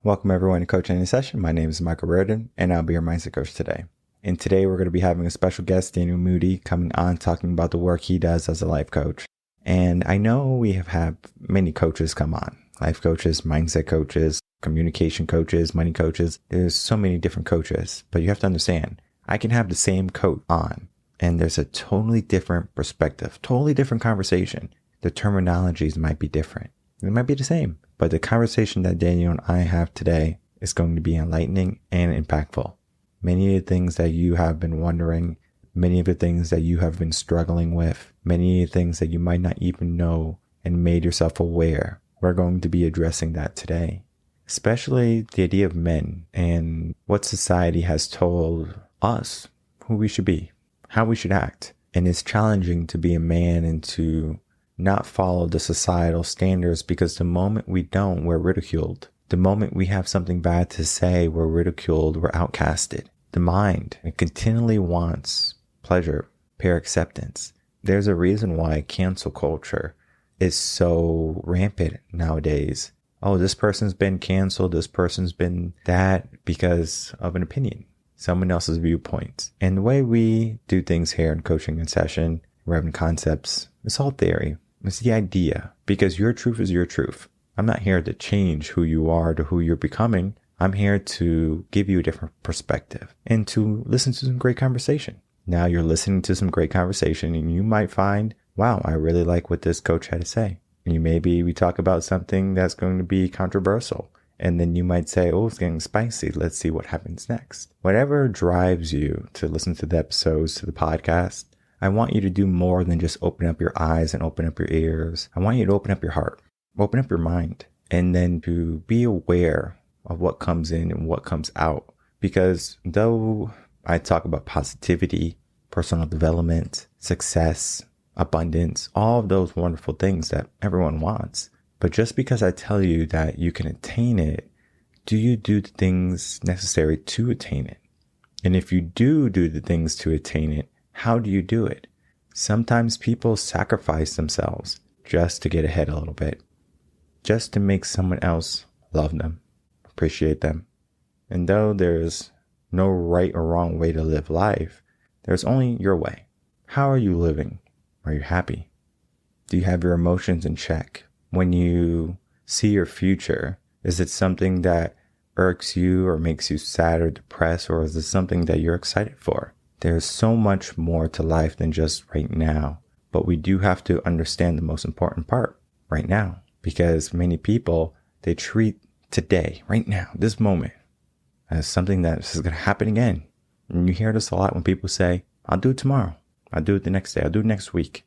Welcome everyone to Coach Any Session. My name is Michael Rearden, and I'll be your mindset coach today. And today we're going to be having a special guest, Daniel Moody, coming on talking about the work he does as a life coach. And I know we have had many coaches come on, life coaches, mindset coaches, communication coaches, money coaches. There's so many different coaches, but you have to understand, I can have the same coach on, and there's a totally different perspective, totally different conversation. The terminologies might be different. It might be the same, but the conversation that Daniel and I have today is going to be enlightening and impactful. Many of the things that you have been wondering, many of the things that you have been struggling with, many of the things that you might not even know and made yourself aware, we're going to be addressing that today. Especially the idea of men and what society has told us who we should be, how we should act. And it's challenging to be a man and to not follow the societal standards, because the moment we don't, we're ridiculed. The moment we have something bad to say, we're ridiculed, we're outcasted. The mind, it continually wants pleasure, peer acceptance. There's a reason why cancel culture is so rampant nowadays. Oh, this person's been canceled, this person's been that because of an opinion, someone else's viewpoints. And the way we do things here in Coaching in Session, Reven Concepts, it's all theory. It's the idea, because your truth is your truth. I'm not here to change who you are to who you're becoming. I'm here to give you a different perspective and to listen to some great conversation. Now you're listening to some great conversation and you might find, wow, I really like what this coach had to say. And maybe we talk about something that's going to be controversial. And then you might say, oh, it's getting spicy. Let's see what happens next. Whatever drives you to listen to the episodes, to the podcast, I want you to do more than just open up your eyes and open up your ears. I want you to open up your heart, open up your mind, and then to be aware of what comes in and what comes out. Because though I talk about positivity, personal development, success, abundance, all of those wonderful things that everyone wants, but just because I tell you that you can attain it, do you do the things necessary to attain it? And if you do the things to attain it, how do you do it? Sometimes people sacrifice themselves just to get ahead a little bit, just to make someone else love them, appreciate them. And though there's no right or wrong way to live life, there's only your way. How are you living? Are you happy? Do you have your emotions in check? When you see your future, is it something that irks you or makes you sad or depressed, or is it something that you're excited for? There's so much more to life than just right now, but we do have to understand the most important part right now, because many people, they treat today, right now, this moment, as something that is going to happen again. And you hear this a lot when people say, I'll do it tomorrow. I'll do it the next day. I'll do it next week.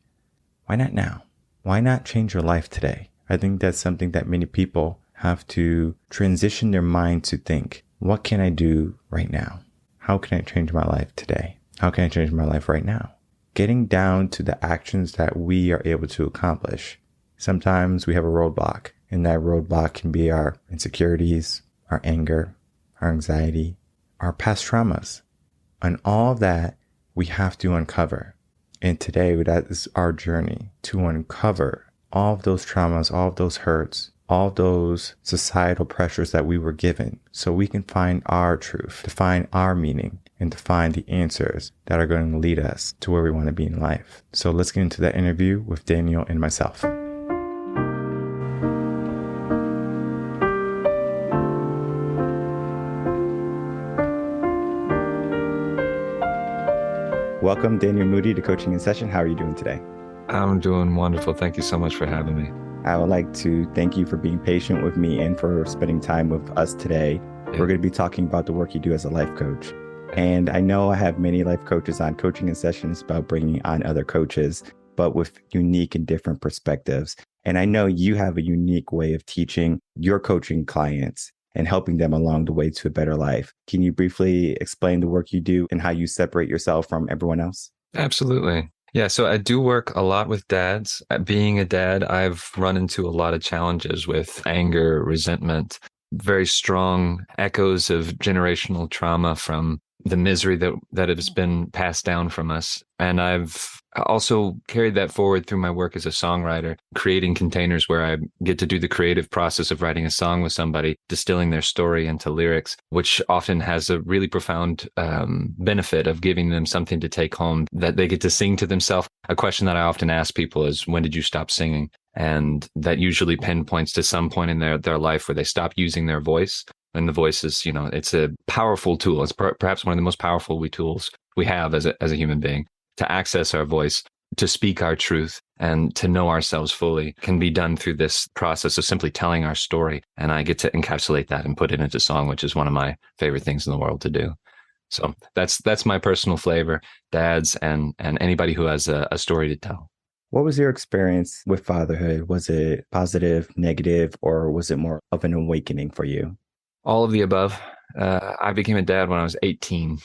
Why not now? Why not change your life today? I think that's something that many people have to transition their mind to think, what can I do right now? How can I change my life today? How can I change my life right now? Getting down to the actions that we are able to accomplish. Sometimes we have a roadblock, and that roadblock can be our insecurities, our anger, our anxiety, our past traumas. And all of that we have to uncover. And today, that is our journey, to uncover all of those traumas, all of those hurts, all of those societal pressures that we were given, so we can find our truth, to find our meaning, and to find the answers that are going to lead us to where we want to be in life. So let's get into that interview with Daniel and myself. Welcome, Daniel Moody, to Coaching in Session. How are you doing today? I'm doing wonderful. Thank you so much for having me. I would like to thank you for being patient with me and for spending time with us today. Yeah. We're going to be talking about the work you do as a life coach. And I know I have many life coaches on Coaching in Sessions about bringing on other coaches, but with unique and different perspectives. And I know you have a unique way of teaching your coaching clients and helping them along the way to a better life. Can you briefly explain the work you do and how you separate yourself from everyone else? Absolutely. Yeah, so I do work a lot with dads. Being a dad, I've run into a lot of challenges with anger, resentment, very strong echoes of generational trauma from the misery that has been passed down from us. And I've also carried that forward through my work as a songwriter, creating containers where I get to do the creative process of writing a song with somebody, distilling their story into lyrics, which often has a really profound benefit of giving them something to take home that they get to sing to themselves. A question that I often ask people is, when did you stop singing? And that usually pinpoints to some point in their life where they stop using their voice. And the voice is, it's a powerful tool. It's perhaps one of the most powerful tools we have as a human being. To access our voice, to speak our truth, and to know ourselves fully can be done through this process of simply telling our story. And I get to encapsulate that and put it into song, which is one of my favorite things in the world to do. So that's my personal flavor, dads and anybody who has a story to tell. What was your experience with fatherhood? Was it positive, negative, or was it more of an awakening for you? All of the above. I became a dad when I was 18.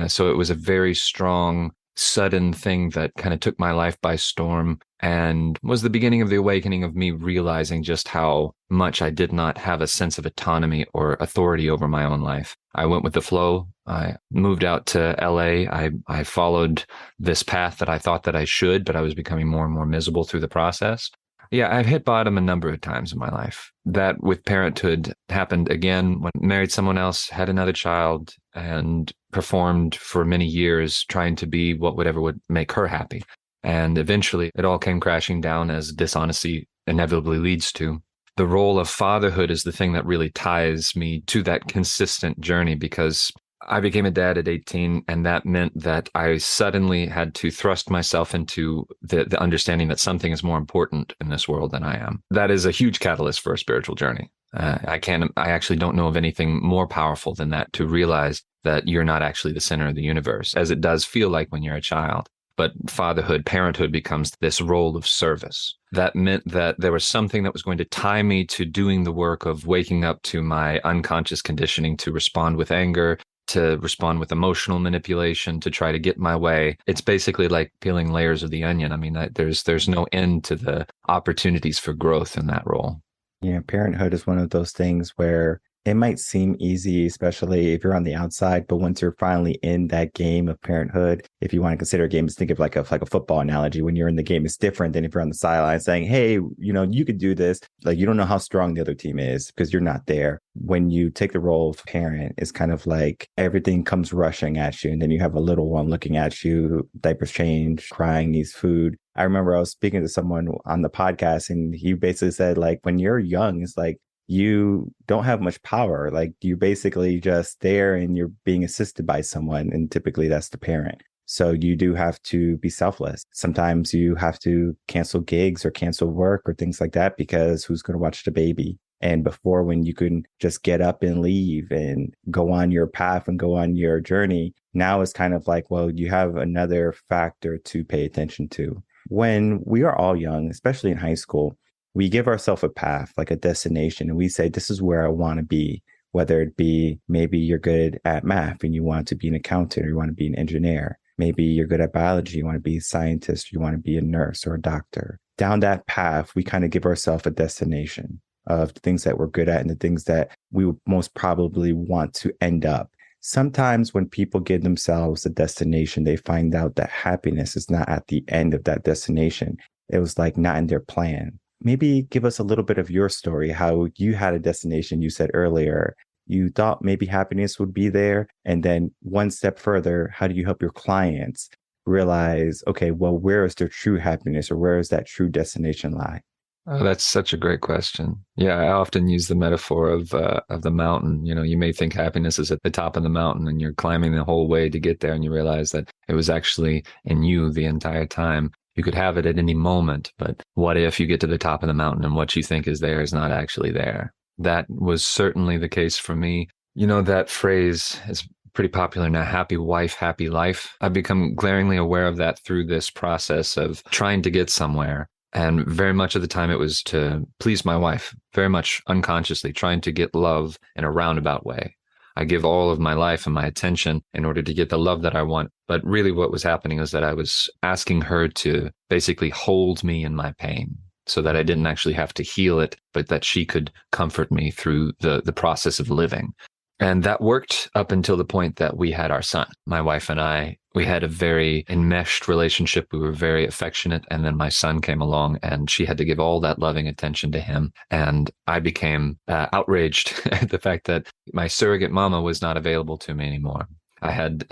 So it was a very strong, sudden thing that kind of took my life by storm and was the beginning of the awakening of me realizing just how much I did not have a sense of autonomy or authority over my own life. I went with the flow. I moved out to LA. I followed this path that I thought that I should, but I was becoming more and more miserable through the process. Yeah, I've hit bottom a number of times in my life. That with parenthood happened again when I married someone else, had another child, and performed for many years trying to be whatever would make her happy. And eventually it all came crashing down, as dishonesty inevitably leads to. The role of fatherhood is the thing that really ties me to that consistent journey, because I became a dad at 18, and that meant that I suddenly had to thrust myself into the understanding that something is more important in this world than I am. That is a huge catalyst for a spiritual journey. I actually don't know of anything more powerful than that, to realize that you're not actually the center of the universe, as it does feel like when you're a child. But fatherhood, parenthood becomes this role of service. That meant that there was something that was going to tie me to doing the work of waking up to my unconscious conditioning to respond with anger, to respond with emotional manipulation, to try to get my way. It's basically like peeling layers of the onion. I mean, there's no end to the opportunities for growth in that role. Yeah, parenthood is one of those things where it might seem easy, especially if you're on the outside, but once you're finally in that game of parenthood, if you want to consider a game, just think of like a football analogy. When you're in the game, it's different than if you're on the sideline saying, hey, you could do this. Like, you don't know how strong the other team is because you're not there. When you take the role of parent, it's kind of like everything comes rushing at you. And then you have a little one looking at you, diapers change, crying, needs food. I remember I was speaking to someone on the podcast, and he basically said, like, when you're young, it's like, you don't have much power. Like, you're basically just there and you're being assisted by someone. And typically that's the parent. So you do have to be selfless. Sometimes you have to cancel gigs or cancel work or things like that, because who's going to watch the baby? And before, when you can just get up and leave and go on your path and go on your journey, now it's kind of like, well, you have another factor to pay attention to. When we are all young, especially in high school, we give ourselves a path, like a destination, and we say, this is where I want to be, whether it be maybe you're good at math and you want to be an accountant, or you want to be an engineer. Maybe you're good at biology, you want to be a scientist, or you want to be a nurse or a doctor. Down that path, we kind of give ourselves a destination of the things that we're good at and the things that we would most probably want to end up. Sometimes when people give themselves a destination, they find out that happiness is not at the end of that destination. It was like not in their plan. Maybe give us a little bit of your story, how you had a destination. You said earlier, you thought maybe happiness would be there. And then one step further, how do you help your clients realize, okay, well, where is their true happiness, or where is that true destination lie? Oh, that's such a great question. Yeah, I often use the metaphor of the mountain. You may think happiness is at the top of the mountain and you're climbing the whole way to get there, and you realize that it was actually in you the entire time. You could have it at any moment, but what if you get to the top of the mountain and what you think is there is not actually there? That was certainly the case for me. That phrase is pretty popular now, happy wife, happy life. I've become glaringly aware of that through this process of trying to get somewhere. And very much of the time it was to please my wife, very much unconsciously trying to get love in a roundabout way. I give all of my life and my attention in order to get the love that I want. But really what was happening is that I was asking her to basically hold me in my pain so that I didn't actually have to heal it, but that she could comfort me through the process of living. And that worked up until the point that we had our son. My wife and I, we had a very enmeshed relationship. We were very affectionate. And then my son came along and she had to give all that loving attention to him. And I became outraged at the fact that my surrogate mama was not available to me anymore. I had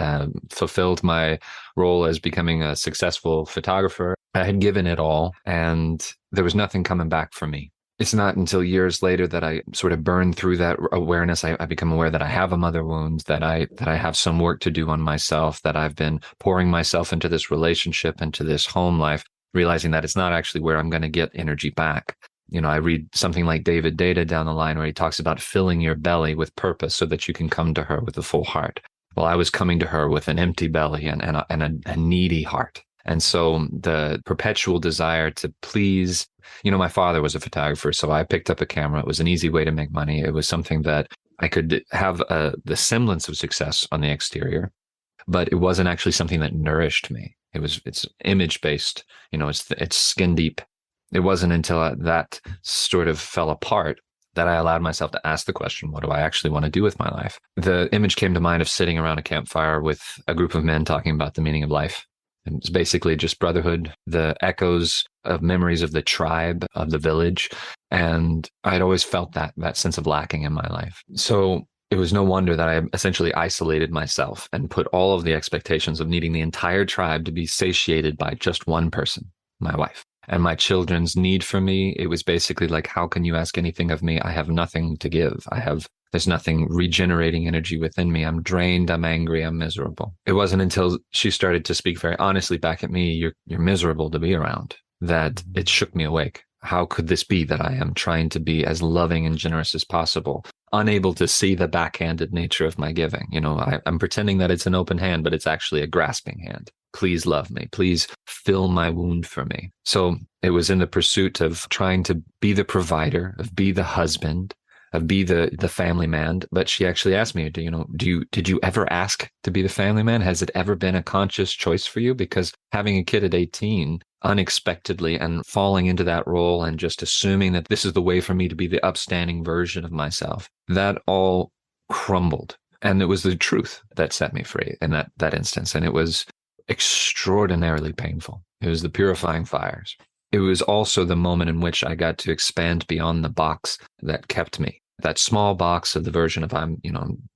fulfilled my role as becoming a successful photographer. I had given it all, and there was nothing coming back for me. It's not until years later that I sort of burn through that awareness. I become aware that I have a mother wound, that I have some work to do on myself, that I've been pouring myself into this relationship, into this home life, realizing that it's not actually where I'm going to get energy back. You know, I read something like David Data down the line where he talks about filling your belly with purpose so that you can come to her with a full heart. Well, I was coming to her with an empty belly and a needy heart. And so the perpetual desire to please, you know, my father was a photographer, so I picked up a camera. It was an easy way to make money. It was something that I could have the semblance of success on the exterior, but it wasn't actually something that nourished me. It's image based, you know, it's skin deep. It wasn't until that sort of fell apart that I allowed myself to ask the question, what do I actually want to do with my life? The image came to mind of sitting around a campfire with a group of men talking about the meaning of life. And it's basically just brotherhood, the echoes of memories of the tribe, of the village. And I'd always felt that sense of lacking in my life. So it was no wonder that I essentially isolated myself and put all of the expectations of needing the entire tribe to be satiated by just one person, my wife. And my children's need for me, it was basically like, how can you ask anything of me? I have nothing to give. There's nothing regenerating energy within me. I'm drained. I'm angry. I'm miserable. It wasn't until she started to speak very honestly back at me, you're miserable to be around, that it shook me awake. How could this be that I am trying to be as loving and generous as possible, unable to see the backhanded nature of my giving? You know, I'm pretending that it's an open hand, but it's actually a grasping hand. Please love me. Please fill my wound for me. So it was in the pursuit of trying to be the provider, of be the husband, of be the family man. But she actually asked me, did you ever ask to be the family man? Has it ever been a conscious choice for you? Because having a kid at 18 unexpectedly and falling into that role and just assuming that this is the way for me to be the upstanding version of myself, that all crumbled. And it was the truth that set me free in that instance. And it was extraordinarily painful. It was the purifying fires. It was also the moment in which I got to expand beyond the box that kept me. That small box of the version of I'm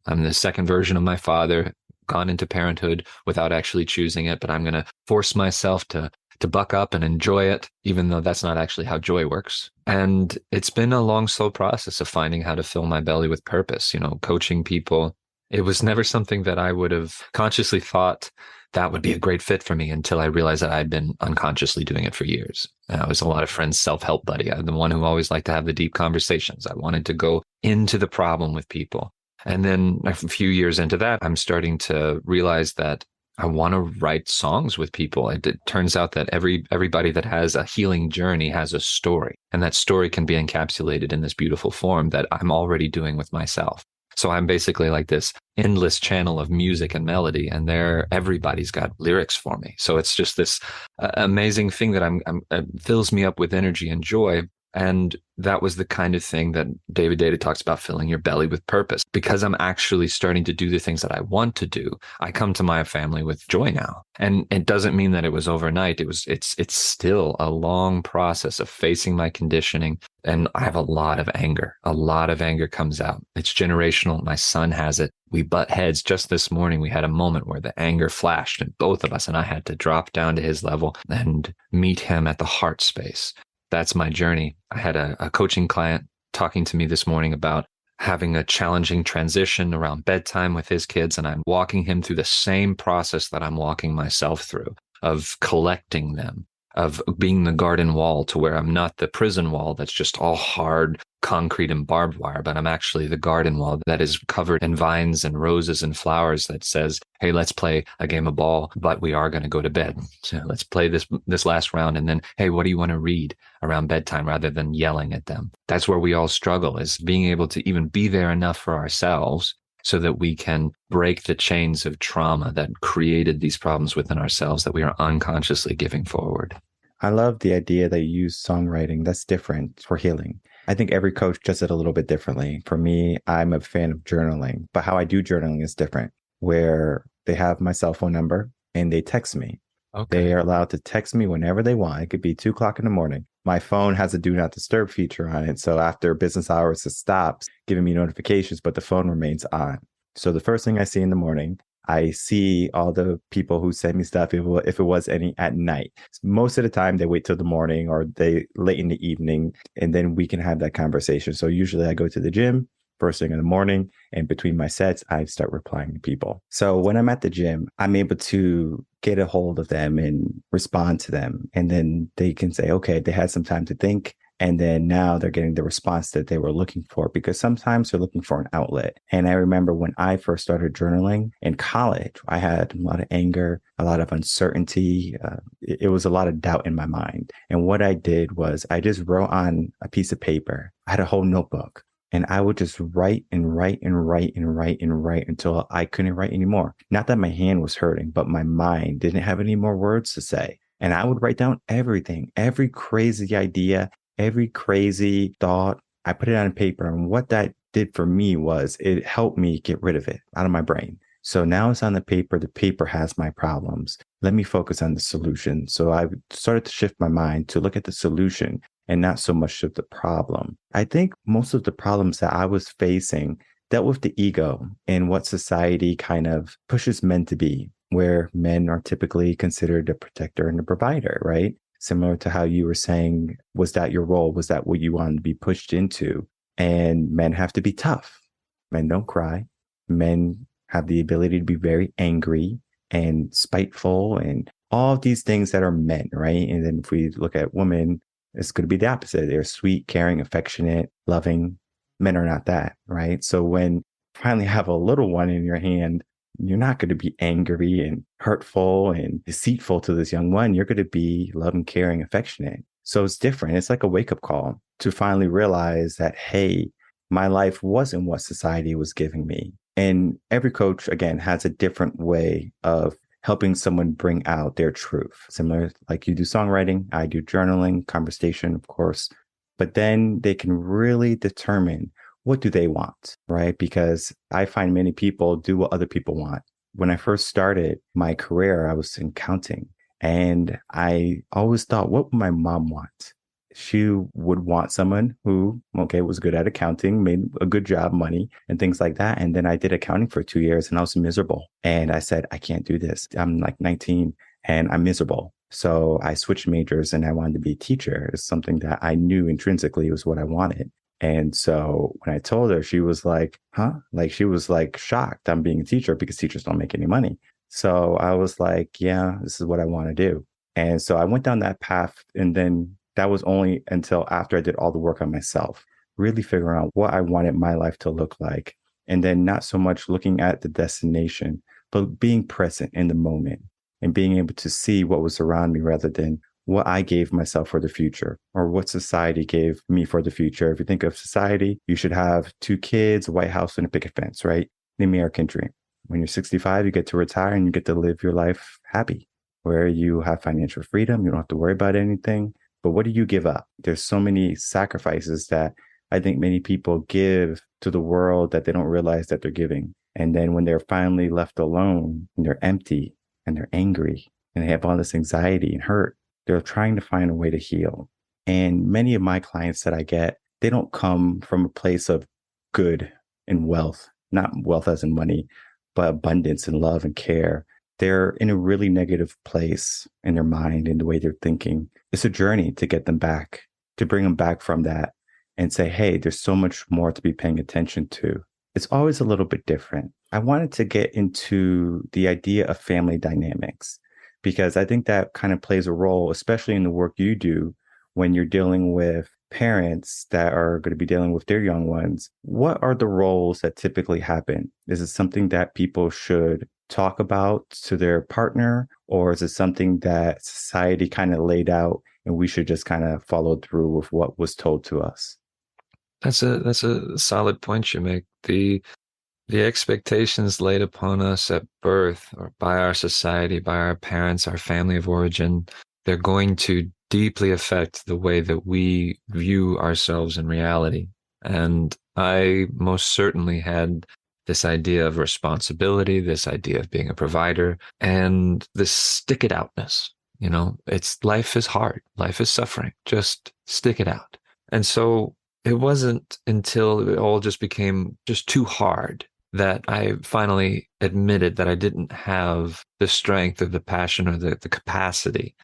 the second version of my father, gone into parenthood without actually choosing it, but I'm going to force myself to buck up and enjoy it, even though that's not actually how joy works. And it's been a long, slow process of finding how to fill my belly with purpose, coaching people. It was never something that I would have consciously thought that would be a great fit for me until I realized that I'd been unconsciously doing it for years. I was a lot of friends' self-help buddy. I'm the one who always liked to have the deep conversations. I wanted to go into the problem with people. And then a few years into that, I'm starting to realize that I want to write songs with people. It turns out that everybody that has a healing journey has a story, and that story can be encapsulated in this beautiful form that I'm already doing with myself. So I'm basically like this endless channel of music and melody, and everybody's got lyrics for me. So it's just this amazing thing that fills me up with energy and joy. And that was the kind of thing that David Data talks about, filling your belly with purpose. Because I'm actually starting to do the things that I want to do, I come to my family with joy now. And it doesn't mean that it was overnight. It's still a long process of facing my conditioning. And I have a lot of anger. A lot of anger comes out. It's generational. My son has it. We butt heads. Just this morning, we had a moment where the anger flashed in both of us, and I had to drop down to his level and meet him at the heart space. That's my journey. I had a coaching client talking to me this morning about having a challenging transition around bedtime with his kids. And I'm walking him through the same process that I'm walking myself through, of collecting them, of being the garden wall, to where I'm not the prison wall that's just all hard concrete and barbed wire, but I'm actually the garden wall that is covered in vines and roses and flowers that says, hey, let's play a game of ball, but we are going to go to bed. So let's play this last round. And then, hey, what do you want to read around bedtime, rather than yelling at them? That's where we all struggle, is being able to even be there enough for ourselves so that we can break the chains of trauma that created these problems within ourselves that we are unconsciously giving forward. I love the idea that you use songwriting that's different for healing. I think every coach does it a little bit differently. For me, I'm a fan of journaling, but how I do journaling is different, where they have my cell phone number and they text me. They Okay. are allowed to text me whenever they want. It could be 2 o'clock in the morning. My phone has a do not disturb feature on it. So after business hours, it stops giving me notifications, but the phone remains on. So the first thing I see in the morning, I see all the people who send me stuff if it was any at night. Most of the time, they wait till the morning or they late in the evening, and then we can have that conversation. So usually I go to the gym first thing in the morning, and between my sets, I start replying to people. So when I'm at the gym, I'm able to get a hold of them and respond to them. And then they can say, okay, they had some time to think. And then now they're getting the response that they were looking for, because sometimes they're looking for an outlet. And I remember when I first started journaling in college, I had a lot of anger, a lot of uncertainty. It was a lot of doubt in my mind. And what I did was I just wrote on a piece of paper. I had a whole notebook. And I would just write and write and write and write and write until I couldn't write anymore. Not that my hand was hurting, but my mind didn't have any more words to say. And I would write down everything, every crazy idea, every crazy thought. I put it on paper. And what that did for me was it helped me get rid of it out of my brain. So now it's on the paper. The paper has my problems. Let me focus on the solution. So I started to shift my mind to look at the solution and not so much of the problem. I think most of the problems that I was facing dealt with the ego and what society kind of pushes men to be, where men are typically considered a protector and a provider, right? Similar to how you were saying, was that your role? Was that what you wanted to be pushed into? And men have to be tough. Men don't cry. Men have the ability to be very angry and spiteful and all of these things that are men, right? And then if we look at women, it's going to be the opposite. They're sweet, caring, affectionate, loving. Men are not that, right? So when you finally have a little one in your hand, you're not going to be angry and hurtful and deceitful to this young one. You're going to be loving, caring, affectionate. So it's different. It's like a wake up call to finally realize that, hey, my life wasn't what society was giving me. And every coach, again, has a different way of helping someone bring out their truth. Similar, like you do songwriting, I do journaling, conversation, of course, but then they can really determine what do they want, right? Because I find many people do what other people want. When I first started my career, I was in counting, and I always thought, what would my mom want? She would want someone who, okay, was good at accounting, made a good job, money, and things like that. And then I did accounting for 2 years and I was miserable. And I said, I can't do this. I'm like 19 and I'm miserable. So I switched majors and I wanted to be a teacher. It's something that I knew intrinsically was what I wanted. And so when I told her, she was like, huh? Like she was like shocked I'm being a teacher because teachers don't make any money. So I was like, yeah, this is what I want to do. And so I went down that path, and then that was only until after I did all the work on myself, really figuring out what I wanted my life to look like. And then not so much looking at the destination, but being present in the moment and being able to see what was around me rather than what I gave myself for the future or what society gave me for the future. If you think of society, you should have 2 kids, a White House, and a picket fence, right? The American dream. When you're 65, you get to retire and you get to live your life happy, where you have financial freedom. You don't have to worry about anything. But what do you give up? There's so many sacrifices that I think many people give to the world that they don't realize that they're giving. And then when they're finally left alone and they're empty and they're angry and they have all this anxiety and hurt, they're trying to find a way to heal. And many of my clients that I get, they don't come from a place of good and wealth, not wealth as in money, but abundance and love and care. They're in a really negative place in their mind and the way they're thinking. It's a journey to get them back, to bring them back from that and say, hey, there's so much more to be paying attention to. It's always a little bit different. I wanted to get into the idea of family dynamics because I think that kind of plays a role, especially in the work you do when you're dealing with parents that are going to be dealing with their young ones. What are the roles that typically happen? Is it something that people should talk about to their partner, or is it something that society kind of laid out and we should just kind of follow through with what was told to us? That's a solid point you make. The expectations laid upon us at birth or by our society, by our parents, our family of origin, they're going to deeply affect the way that we view ourselves in reality. And I most certainly had this idea of responsibility, this idea of being a provider, and this stick it outness. It's life is hard, life is suffering. Just stick it out. And so it wasn't until it all just became just too hard that I finally admitted that I didn't have the strength or the passion or the capacity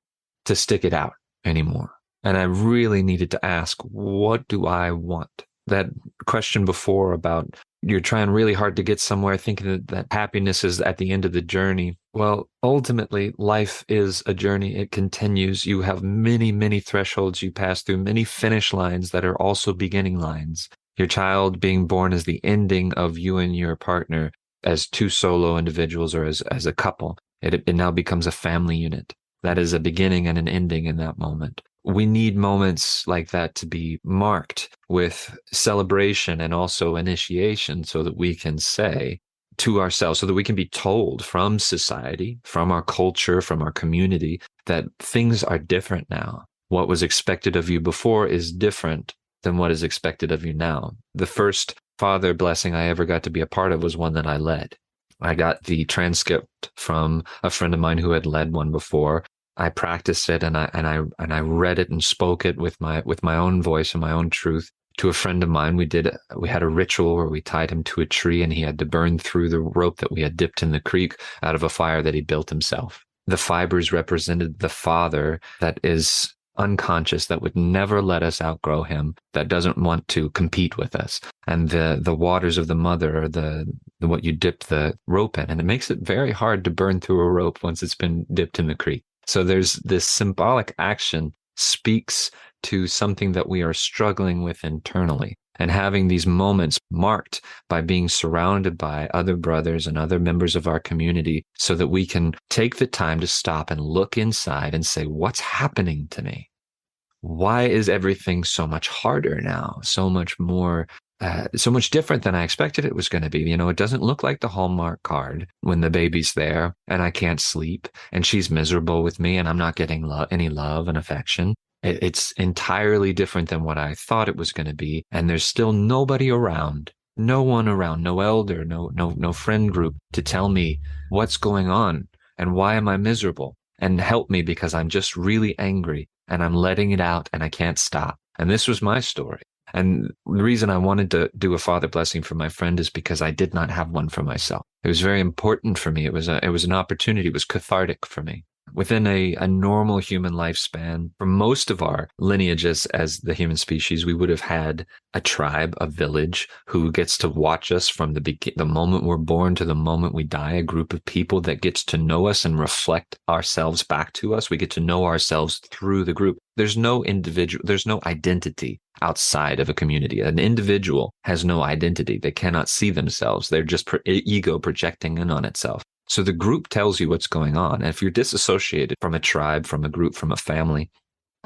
to stick it out anymore. And I really needed to ask, what do I want? That question before about you're trying really hard to get somewhere, thinking that happiness is at the end of the journey. Well, ultimately, life is a journey. It continues. You have many, many thresholds you pass through, many finish lines that are also beginning lines. Your child being born is the ending of you and your partner as two solo individuals or as a couple. It now becomes a family unit. That is a beginning and an ending in that moment. We need moments like that to be marked with celebration and also initiation so that we can say to ourselves, so that we can be told from society, from our culture, from our community, that things are different now. What was expected of you before is different than what is expected of you now. The first father blessing I ever got to be a part of was one that I led. I got the transcript from a friend of mine who had led one before. I practiced it and I read it and spoke it with my own voice and my own truth to a friend of mine. We had a ritual where we tied him to a tree and he had to burn through the rope that we had dipped in the creek out of a fire that he built himself. The fibers represented the father that is unconscious, that would never let us outgrow him, that doesn't want to compete with us. And the waters of the mother are the what you dip the rope in. And it makes it very hard to burn through a rope once it's been dipped in the creek. So there's this symbolic action speaks to something that we are struggling with internally. And having these moments marked by being surrounded by other brothers and other members of our community so that we can take the time to stop and look inside and say, what's happening to me? Why is everything so much harder now? So much more, so much different than I expected it was going to be. It doesn't look like the Hallmark card when the baby's there and I can't sleep and she's miserable with me and I'm not getting any love and affection. It's entirely different than what I thought it was going to be. And there's still nobody around, no one around, no elder, no friend group to tell me what's going on and why am I miserable and help me because I'm just really angry and I'm letting it out and I can't stop. And this was my story. And the reason I wanted to do a father blessing for my friend is because I did not have one for myself. It was very important for me. It was an opportunity. It was cathartic for me. Within a normal human lifespan, for most of our lineages as the human species, we would have had a tribe, a village who gets to watch us from the moment we're born to the moment we die, a group of people that gets to know us and reflect ourselves back to us. We get to know ourselves through the group. There's no identity outside of a community. An individual has no identity. They cannot see themselves. They're just ego projecting in on itself. So the group tells you what's going on. And if you're disassociated from a tribe, from a group, from a family,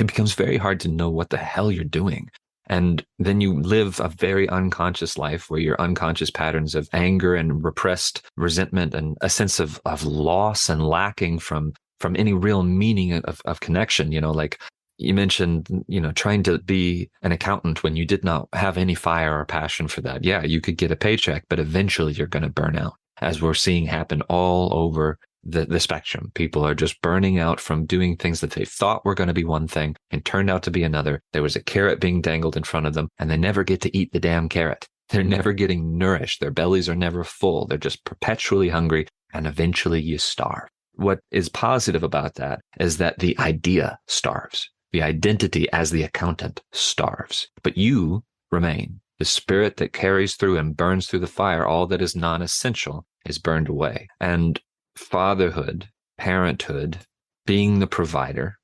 it becomes very hard to know what the hell you're doing. And then you live a very unconscious life where your unconscious patterns of anger and repressed resentment and a sense of loss and lacking from any real meaning of connection, like you mentioned, trying to be an accountant when you did not have any fire or passion for that. Yeah, you could get a paycheck, but eventually you're going to burn out. As we're seeing happen all over the spectrum. People are just burning out from doing things that they thought were going to be one thing and turned out to be another. There was a carrot being dangled in front of them and they never get to eat the damn carrot. They're never getting nourished. Their bellies are never full. They're just perpetually hungry and eventually you starve. What is positive about that is that the idea starves. The identity as the accountant starves, but you remain. The spirit that carries through and burns through the fire, all that is non-essential is burned away. And fatherhood, parenthood, being the provider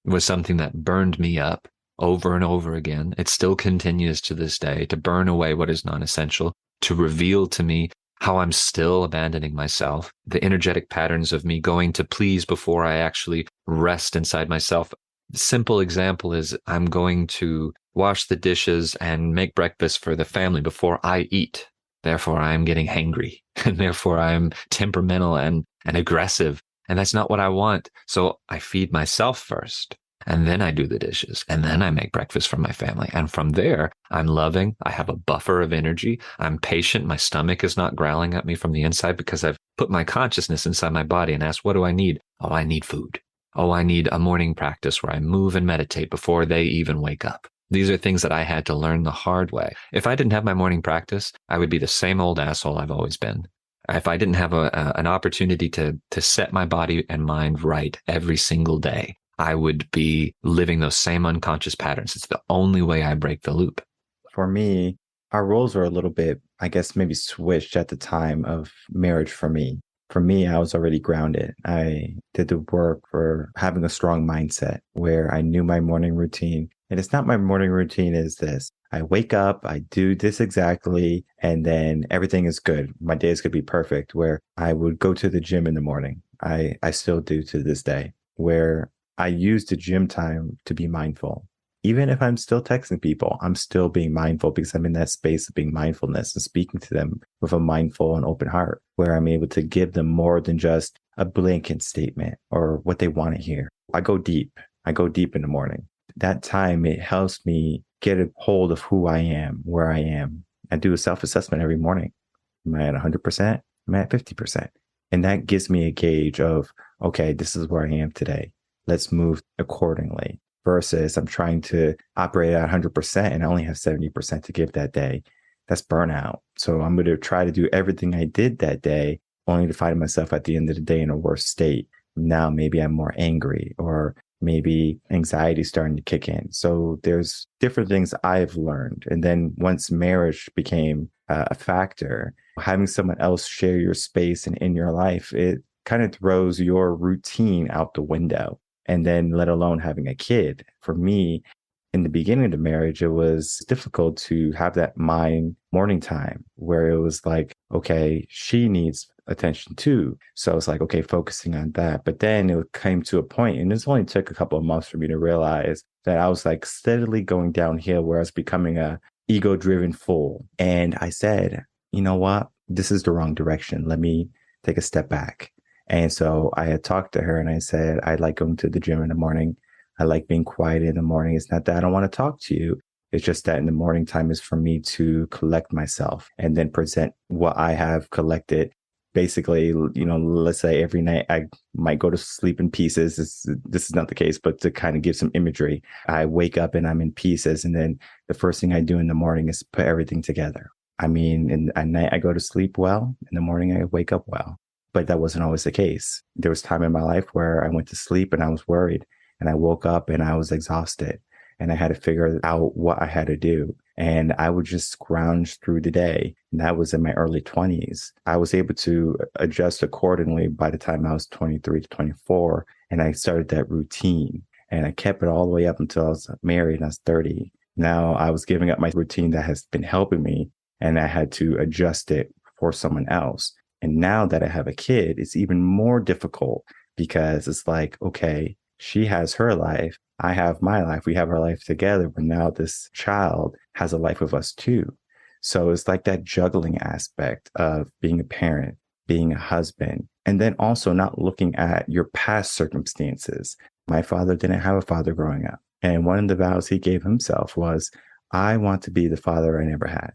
was something that burned me up over and over again. It still continues to this day to burn away what is non-essential, to reveal to me how I'm still abandoning myself, the energetic patterns of me going to please before I actually rest inside myself. The simple example is I'm going to wash the dishes and make breakfast for the family before I eat. Therefore, I am getting hangry and therefore I am temperamental and aggressive. And that's not what I want. So I feed myself first. And then I do the dishes. And then I make breakfast for my family. And from there, I'm loving. I have a buffer of energy. I'm patient. My stomach is not growling at me from the inside because I've put my consciousness inside my body and asked, what do I need? Oh, I need food. Oh, I need a morning practice where I move and meditate before they even wake up. These are things that I had to learn the hard way. If I didn't have my morning practice, I would be the same old asshole I've always been. If I didn't have an opportunity to set my body and mind right every single day, I would be living those same unconscious patterns. It's the only way I break the loop. For me, our roles were a little bit, I guess, maybe switched at the time of marriage for me. For me, I was already grounded. I did the work for having a strong mindset where I knew my morning routine. And it's not my morning routine is this. I wake up, I do this exactly, and then everything is good. My day is going to be perfect, where I would go to the gym in the morning. I still do to this day, where I use the gym time to be mindful. Even if I'm still texting people, I'm still being mindful because I'm in that space of being mindfulness and speaking to them with a mindful and open heart, where I'm able to give them more than just a blanket statement or what they want to hear. I go deep. I go deep in the morning. That time, it helps me get a hold of who I am, where I am. I do a self-assessment every morning. Am I at 100%? Am I at 50%? And that gives me a gauge of, okay, this is where I am today. Let's move accordingly. Versus I'm trying to operate at 100% and I only have 70% to give that day. That's burnout. So I'm going to try to do everything I did that day, only to find myself at the end of the day in a worse state. Now maybe I'm more angry, or maybe anxiety starting to kick in. So there's different things I've learned. And then once marriage became a factor, having someone else share your space and in your life, it kind of throws your routine out the window. And then let alone having a kid. For me, in the beginning of the marriage, it was difficult to have that morning time where it was like, okay, she needs attention too. So it's like, okay, focusing on that. But then it came to a point, and this only took a couple of months for me to realize that I was like steadily going downhill where I was becoming a ego-driven fool. And I said, you know what? This is the wrong direction. Let me take a step back. And so I had talked to her and I said, I like going to the gym in the morning. I like being quiet in the morning. It's not that I don't want to talk to you. It's just that in the morning time is for me to collect myself and then present what I have collected. Basically, let's say every night I might go to sleep in pieces. This is not the case, but to kind of give some imagery, I wake up and I'm in pieces. And then the first thing I do in the morning is put everything together. I mean, at night I go to sleep well. In the morning I wake up well. But that wasn't always the case. There was time in my life where I went to sleep and I was worried, and I woke up and I was exhausted, and I had to figure out what I had to do. And I would just scrounge through the day. And that was in my early 20s. I was able to adjust accordingly by the time I was 23 to 24. And I started that routine, and I kept it all the way up until I was married and I was 30. Now I was giving up my routine that has been helping me, and I had to adjust it for someone else. And now that I have a kid, it's even more difficult because it's like, okay, she has her life. I have my life. We have our life together. But now this child has a life with us too. So it's like that juggling aspect of being a parent, being a husband, and then also not looking at your past circumstances. My father didn't have a father growing up. And one of the vows he gave himself was, I want to be the father I never had.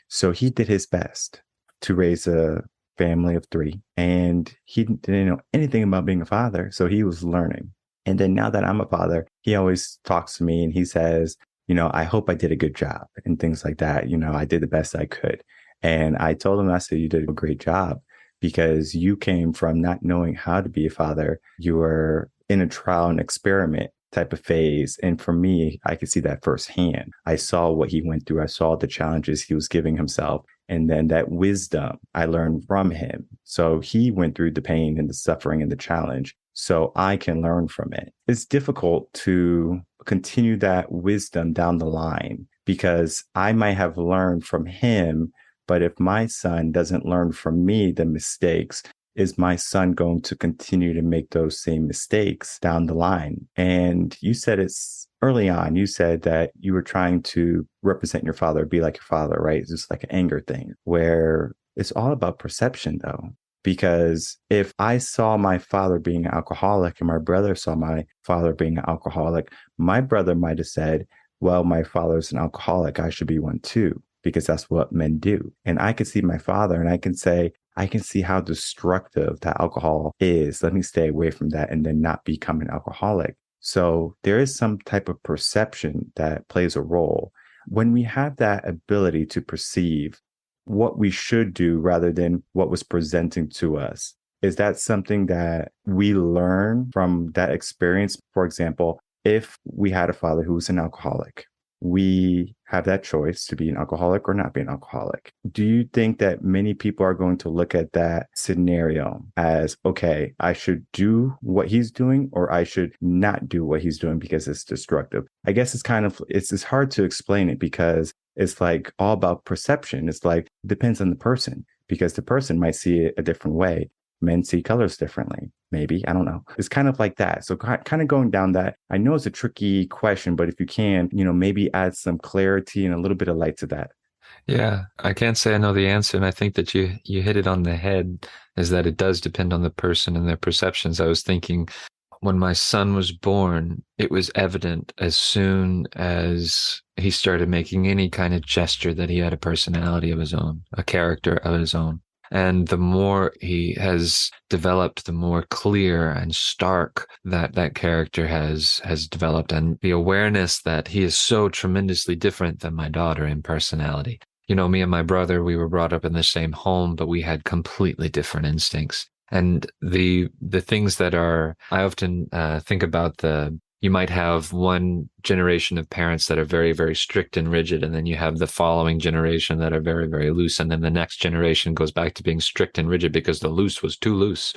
So he did his best to raise a family of 3, and he didn't know anything about being a father, so he was learning. And then now that I'm a father, he always talks to me and he says, I hope I did a good job and things like that. I did the best I could. And I told him, I said, you did a great job because you came from not knowing how to be a father. You were in a trial and experiment type of phase. And for me, I could see that firsthand. I saw what he went through. I saw the challenges he was giving himself. And then that wisdom I learned from him. So he went through the pain and the suffering and the challenge, so I can learn from it. It's difficult to continue that wisdom down the line because I might have learned from him, but if my son doesn't learn from me the mistakes, is my son going to continue to make those same mistakes down the line? And you said it's early on, you said that you were trying to represent your father, be like your father, right? It's just like an anger thing where it's all about perception though. Because if I saw my father being an alcoholic and my brother saw my father being an alcoholic, my brother might have said, well, my father's an alcoholic. I should be one too, because that's what men do. And I could see my father and I can say, I can see how destructive that alcohol is. Let me stay away from that and then not become an alcoholic. So there is some type of perception that plays a role. When we have that ability to perceive what we should do rather than what was presenting to us, is that something that we learn from that experience? For example, if we had a father who was an alcoholic, we have that choice to be an alcoholic or not be an alcoholic. Do you think that many people are going to look at that scenario as, okay, I should do what he's doing or I should not do what he's doing because it's destructive? I guess it's hard to explain it because it's like all about perception. It's like, it depends on the person because the person might see it a different way. Men see colors differently. Maybe, I don't know. It's kind of like that. So kind of going down that, I know it's a tricky question, but if you can, maybe add some clarity and a little bit of light to that. Yeah, I can't say I know the answer, and I think that you hit it on the head, is that it does depend on the person and their perceptions. I was thinking when my son was born, it was evident as soon as he started making any kind of gesture that he had a personality of his own, a character of his own. And the more he has developed, the more clear and stark that character has developed, and the awareness that he is so tremendously different than my daughter in personality. Me and my brother, we were brought up in the same home, but we had completely different instincts. And the things that I often think about you might have one generation of parents that are very, very strict and rigid, and then you have the following generation that are very, very loose. And then the next generation goes back to being strict and rigid because the loose was too loose.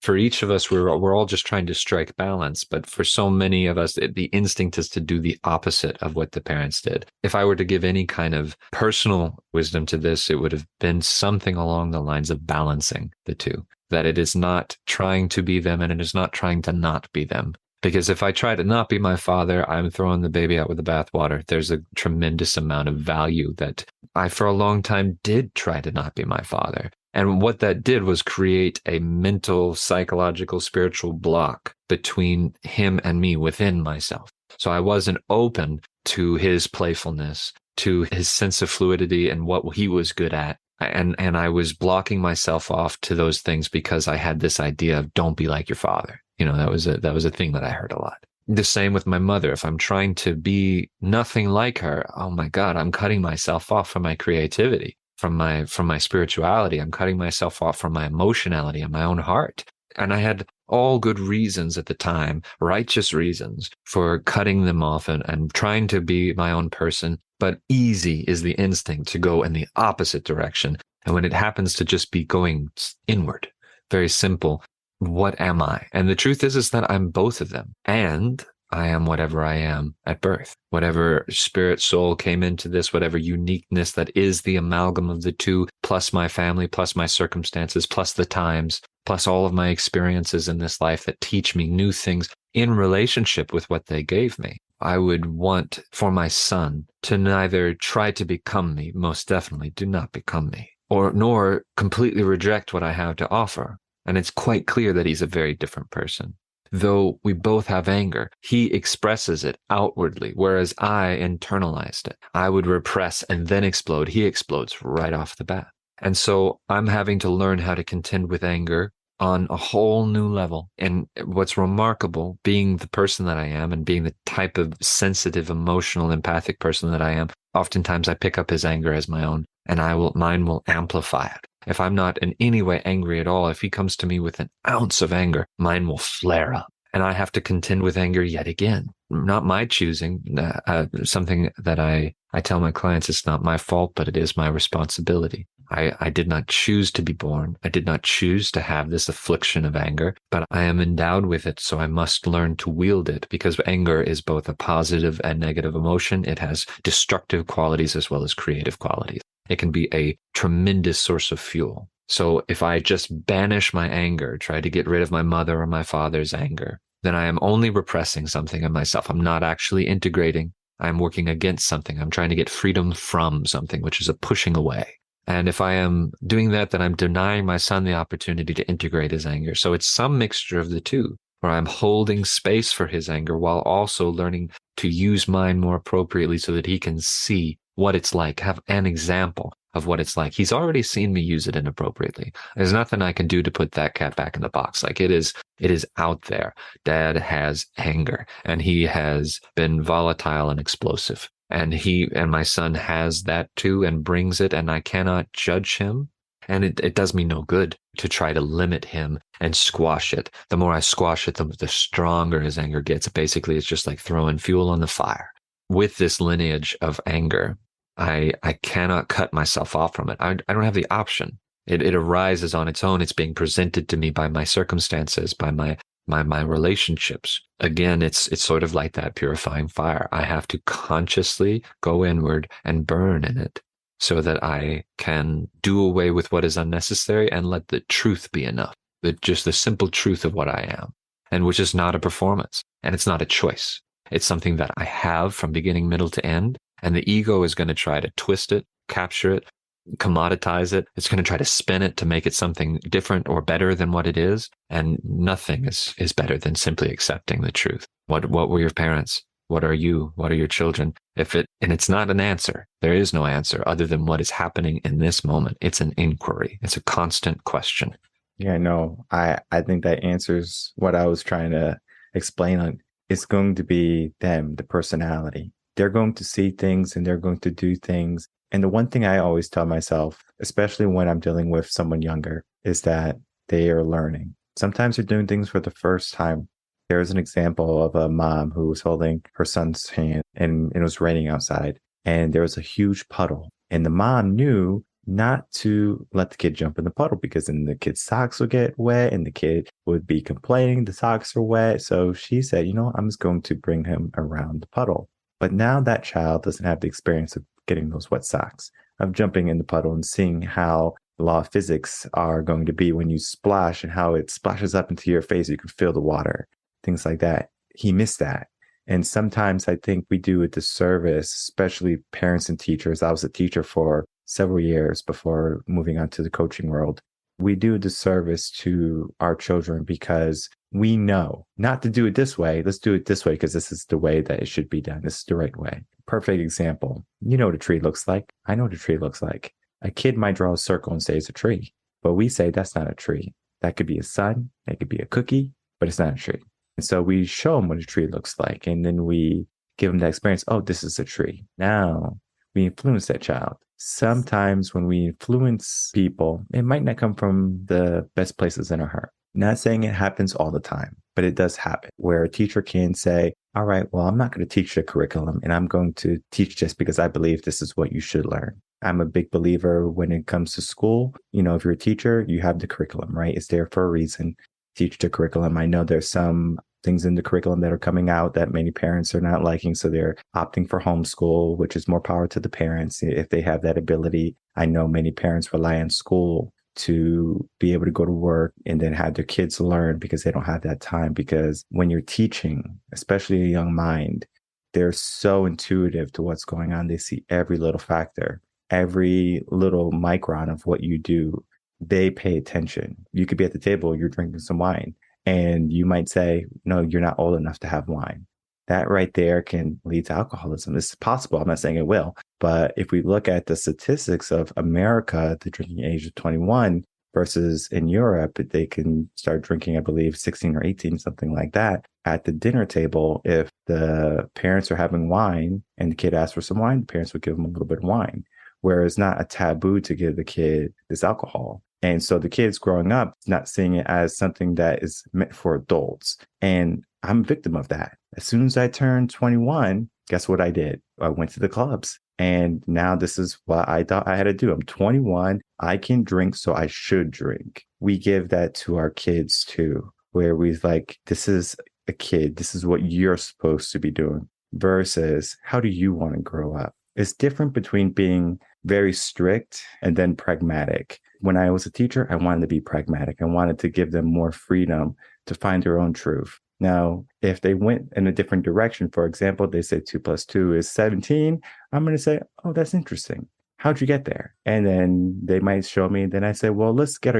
For each of us, we're all just trying to strike balance. But for so many of us, the instinct is to do the opposite of what the parents did. If I were to give any kind of personal wisdom to this, it would have been something along the lines of balancing the two, that it is not trying to be them and it is not trying to not be them. Because if I try to not be my father, I'm throwing the baby out with the bathwater. There's a tremendous amount of value that I, for a long time, did try to not be my father. And what that did was create a mental, psychological, spiritual block between him and me within myself. So I wasn't open to his playfulness, to his sense of fluidity and what he was good at. And I was blocking myself off to those things because I had this idea of don't be like your father. That was a thing that I heard a lot. The same with my mother. If I'm trying to be nothing like her, oh my God, I'm cutting myself off from my creativity, from my spirituality. I'm cutting myself off from my emotionality and my own heart. And I had all good reasons at the time, righteous reasons for cutting them off and trying to be my own person. But easy is the instinct to go in the opposite direction. And when it happens to just be going inward, very simple, what am I? And the truth is that I'm both of them. And I am whatever I am at birth. Whatever spirit, soul came into this, whatever uniqueness that is the amalgam of the two, plus my family, plus my circumstances, plus the times, plus all of my experiences in this life that teach me new things in relationship with what they gave me. I would want for my son to neither try to become me, most definitely do not become me, nor completely reject what I have to offer. And it's quite clear that he's a very different person. Though we both have anger, he expresses it outwardly, whereas I internalized it. I would repress and then explode. He explodes right off the bat. And so I'm having to learn how to contend with anger on a whole new level. And what's remarkable, being the person that I am and being the type of sensitive, emotional, empathic person that I am, oftentimes I pick up his anger as my own, and mine will amplify it. If I'm not in any way angry at all, if he comes to me with an ounce of anger, mine will flare up. And I have to contend with anger yet again. Not my choosing, something that I tell my clients, it's not my fault, but it is my responsibility. I did not choose to be born. I did not choose to have this affliction of anger, but I am endowed with it, so I must learn to wield it, because anger is both a positive and negative emotion. It has destructive qualities as well as creative qualities. It can be a tremendous source of fuel. So if I just banish my anger, try to get rid of my mother or my father's anger, then I am only repressing something in myself. I'm not actually integrating. I'm working against something. I'm trying to get freedom from something, which is a pushing away. And if I am doing that, then I'm denying my son the opportunity to integrate his anger. So it's some mixture of the two, where I'm holding space for his anger while also learning to use mine more appropriately so that he can see what it's like, have an example of what it's like. He's already seen me use it inappropriately. There's nothing I can do to put that cat back in the box. Like it is out there. Dad has anger and he has been volatile and explosive. And my son has that too and brings it, and I cannot judge him. And it does me no good to try to limit him and squash it. The more I squash it, the stronger his anger gets. Basically, it's just like throwing fuel on the fire. With this lineage of anger, I cannot cut myself off from it. I don't have the option. It arises on its own. It's being presented to me by my circumstances, by my relationships. Again, it's sort of like that purifying fire. I have to consciously go inward and burn in it so that I can do away with what is unnecessary and let the truth be enough. Just the simple truth of what I am, and which is not a performance and it's not a choice. It's something that I have from beginning, middle to end. And the ego is going to try to twist it, capture it, commoditize it. It's going to try to spin it to make it something different or better than what it is. And nothing is better than simply accepting the truth. What were your parents? What are you? What are your children? And it's not an answer. There is no answer other than what is happening in this moment. It's an inquiry. It's a constant question. Yeah, no, I think that answers what I was trying to explain on. It's going to be them, the personality. They're going to see things and they're going to do things. And the one thing I always tell myself, especially when I'm dealing with someone younger, is that they are learning. Sometimes they're doing things for the first time. There's an example of a mom who was holding her son's hand and it was raining outside and there was a huge puddle. And the mom knew not to let the kid jump in the puddle because then the kid's socks would get wet and the kid would be complaining the socks are wet. So she said, I'm just going to bring him around the puddle. But now that child doesn't have the experience of getting those wet socks, of jumping in the puddle and seeing how the law of physics are going to be when you splash and how it splashes up into your face. You can feel the water, things like that. He missed that. And sometimes I think we do a disservice, especially parents and teachers. I was a teacher for several years before moving on to the coaching world. We do a disservice to our children because we know not to do it this way. Let's do it this way because this is the way that it should be done. This is the right way. Perfect example. You know what a tree looks like. I know what a tree looks like. A kid might draw a circle and say it's a tree, but we say that's not a tree. That could be a sun. That could be a cookie, but it's not a tree. And so we show them what a tree looks like. And then we give them that experience. Oh, this is a tree. Now we influence that child. Sometimes when we influence people, it might not come from the best places in our heart. Not saying it happens all the time, but it does happen where a teacher can say, all right, well, I'm not going to teach the curriculum and I'm going to teach just because I believe this is what you should learn. I'm a big believer when it comes to school. If you're a teacher, you have the curriculum, right? It's there for a reason. Teach the curriculum. I know there's some things in the curriculum that are coming out that many parents are not liking. So they're opting for homeschool, which is more power to the parents if they have that ability. I know many parents rely on school to be able to go to work and then have their kids learn because they don't have that time. Because when you're teaching, especially a young mind, they're so intuitive to what's going on. They see every little factor, every little micron of what you do. They pay attention. You could be at the table, you're drinking some wine, and you might say, no, you're not old enough to have wine. That right there can lead to alcoholism. It's possible. I'm not saying it will. But if we look at the statistics of America, the drinking age of 21 versus in Europe, they can start drinking, I believe, 16 or 18, something like that. At the dinner table, if the parents are having wine and the kid asks for some wine, the parents would give them a little bit of wine, where it's not a taboo to give the kid this alcohol. And so the kids growing up not seeing it as something that is meant for adults. And I'm a victim of that. As soon as I turned 21, guess what I did? I went to the clubs. And now this is what I thought I had to do. I'm 21. I can drink, so I should drink. We give that to our kids too, where we like, this is a kid. This is what you're supposed to be doing versus how do you want to grow up? It's different between being very strict and then pragmatic. When I was a teacher, I wanted to be pragmatic. I wanted to give them more freedom to find their own truth. Now, if they went in a different direction, for example, they say 2 + 2 is 17. I'm going to say, oh, that's interesting. how'd you get there? And then they might show me. Then I say, well, let's get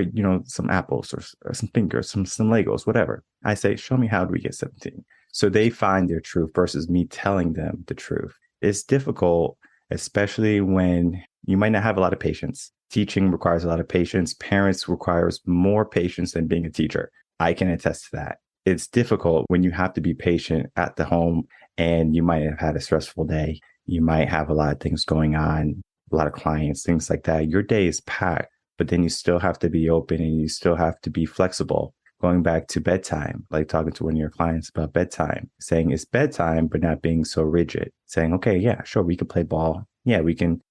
some apples or some fingers, some Legos, whatever. I say, show me how do we get 17? So they find their truth versus me telling them the truth. It's difficult, especially when you might not have a lot of patience. Teaching requires a lot of patience. Parents requires more patience than being a teacher. I can attest to that. It's difficult when you have to be patient at the home and you might have had a stressful day. You might have a lot of things going on, a lot of clients, things like that. Your day is packed, but then you still have to be open and you still have to be flexible. Going back to bedtime, like talking to one of your clients about bedtime, saying it's bedtime, but not being so rigid. Saying, okay, yeah, sure, we can play ball. Yeah, we can,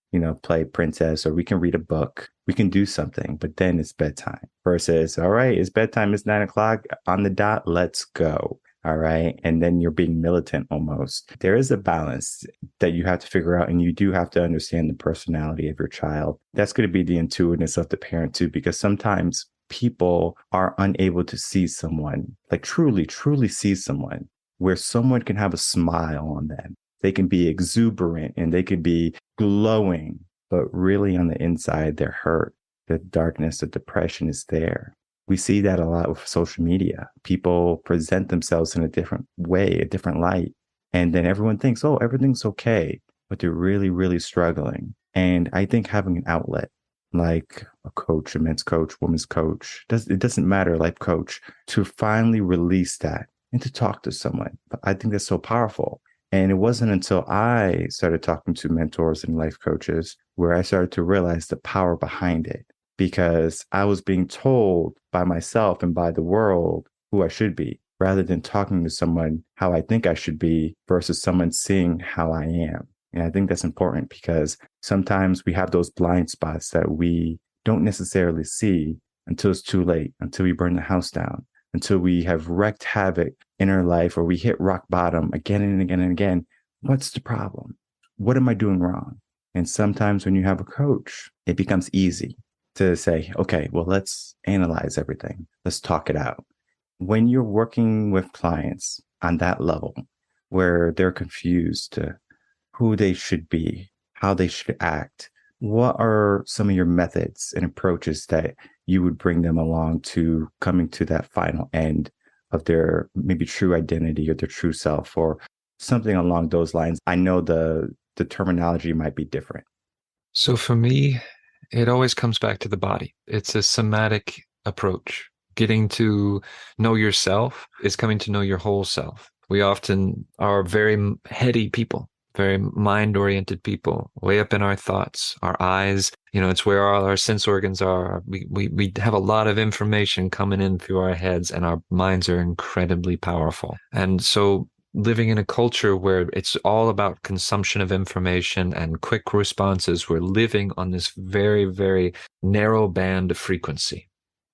play princess, or we can read a book. We can do something, but then it's bedtime versus, all right, it's bedtime. It's 9 o'clock on the dot. Let's go. All right. And then you're being militant almost. There is a balance that you have to figure out. And you do have to understand the personality of your child. That's going to be the intuitiveness of the parent too, because sometimes people are unable to see someone, like truly, truly see someone where someone can have a smile on them. They can be exuberant and they can be glowing, but really on the inside, they're hurt. The darkness, the depression is there. We see that a lot with social media. People present themselves in a different way, a different light. And then everyone thinks, oh, everything's okay, but they're really, really struggling. And I think having an outlet like a coach, a men's coach, women's coach, it doesn't matter, life coach, to finally release that and to talk to someone. I think that's so powerful. And it wasn't until I started talking to mentors and life coaches where I started to realize the power behind it, because I was being told by myself and by the world who I should be, rather than talking to someone how I think I should be versus someone seeing how I am. And I think that's important because sometimes we have those blind spots that we don't necessarily see until it's too late, until we burn the house down, until we have wreaked havoc in our life or we hit rock bottom again and again and again. What's the problem? What am I doing wrong? And sometimes when you have a coach, it becomes easy to say, okay, well, let's analyze everything. Let's talk it out. When you're working with clients on that level where they're confused to who they should be, how they should act, what are some of your methods and approaches that you would bring them along to coming to that final end of their maybe true identity or their true self or something along those lines? I know the terminology might be different. So for me, it always comes back to the body. It's a somatic approach. Getting to know yourself is coming to know your whole self. We often are very heady people, very mind-oriented people, way up in our thoughts, our eyes. It's where all our sense organs are. We have a lot of information coming in through our heads, and our minds are incredibly powerful. And so living in a culture where it's all about consumption of information and quick responses, we're living on this very, very narrow band of frequency.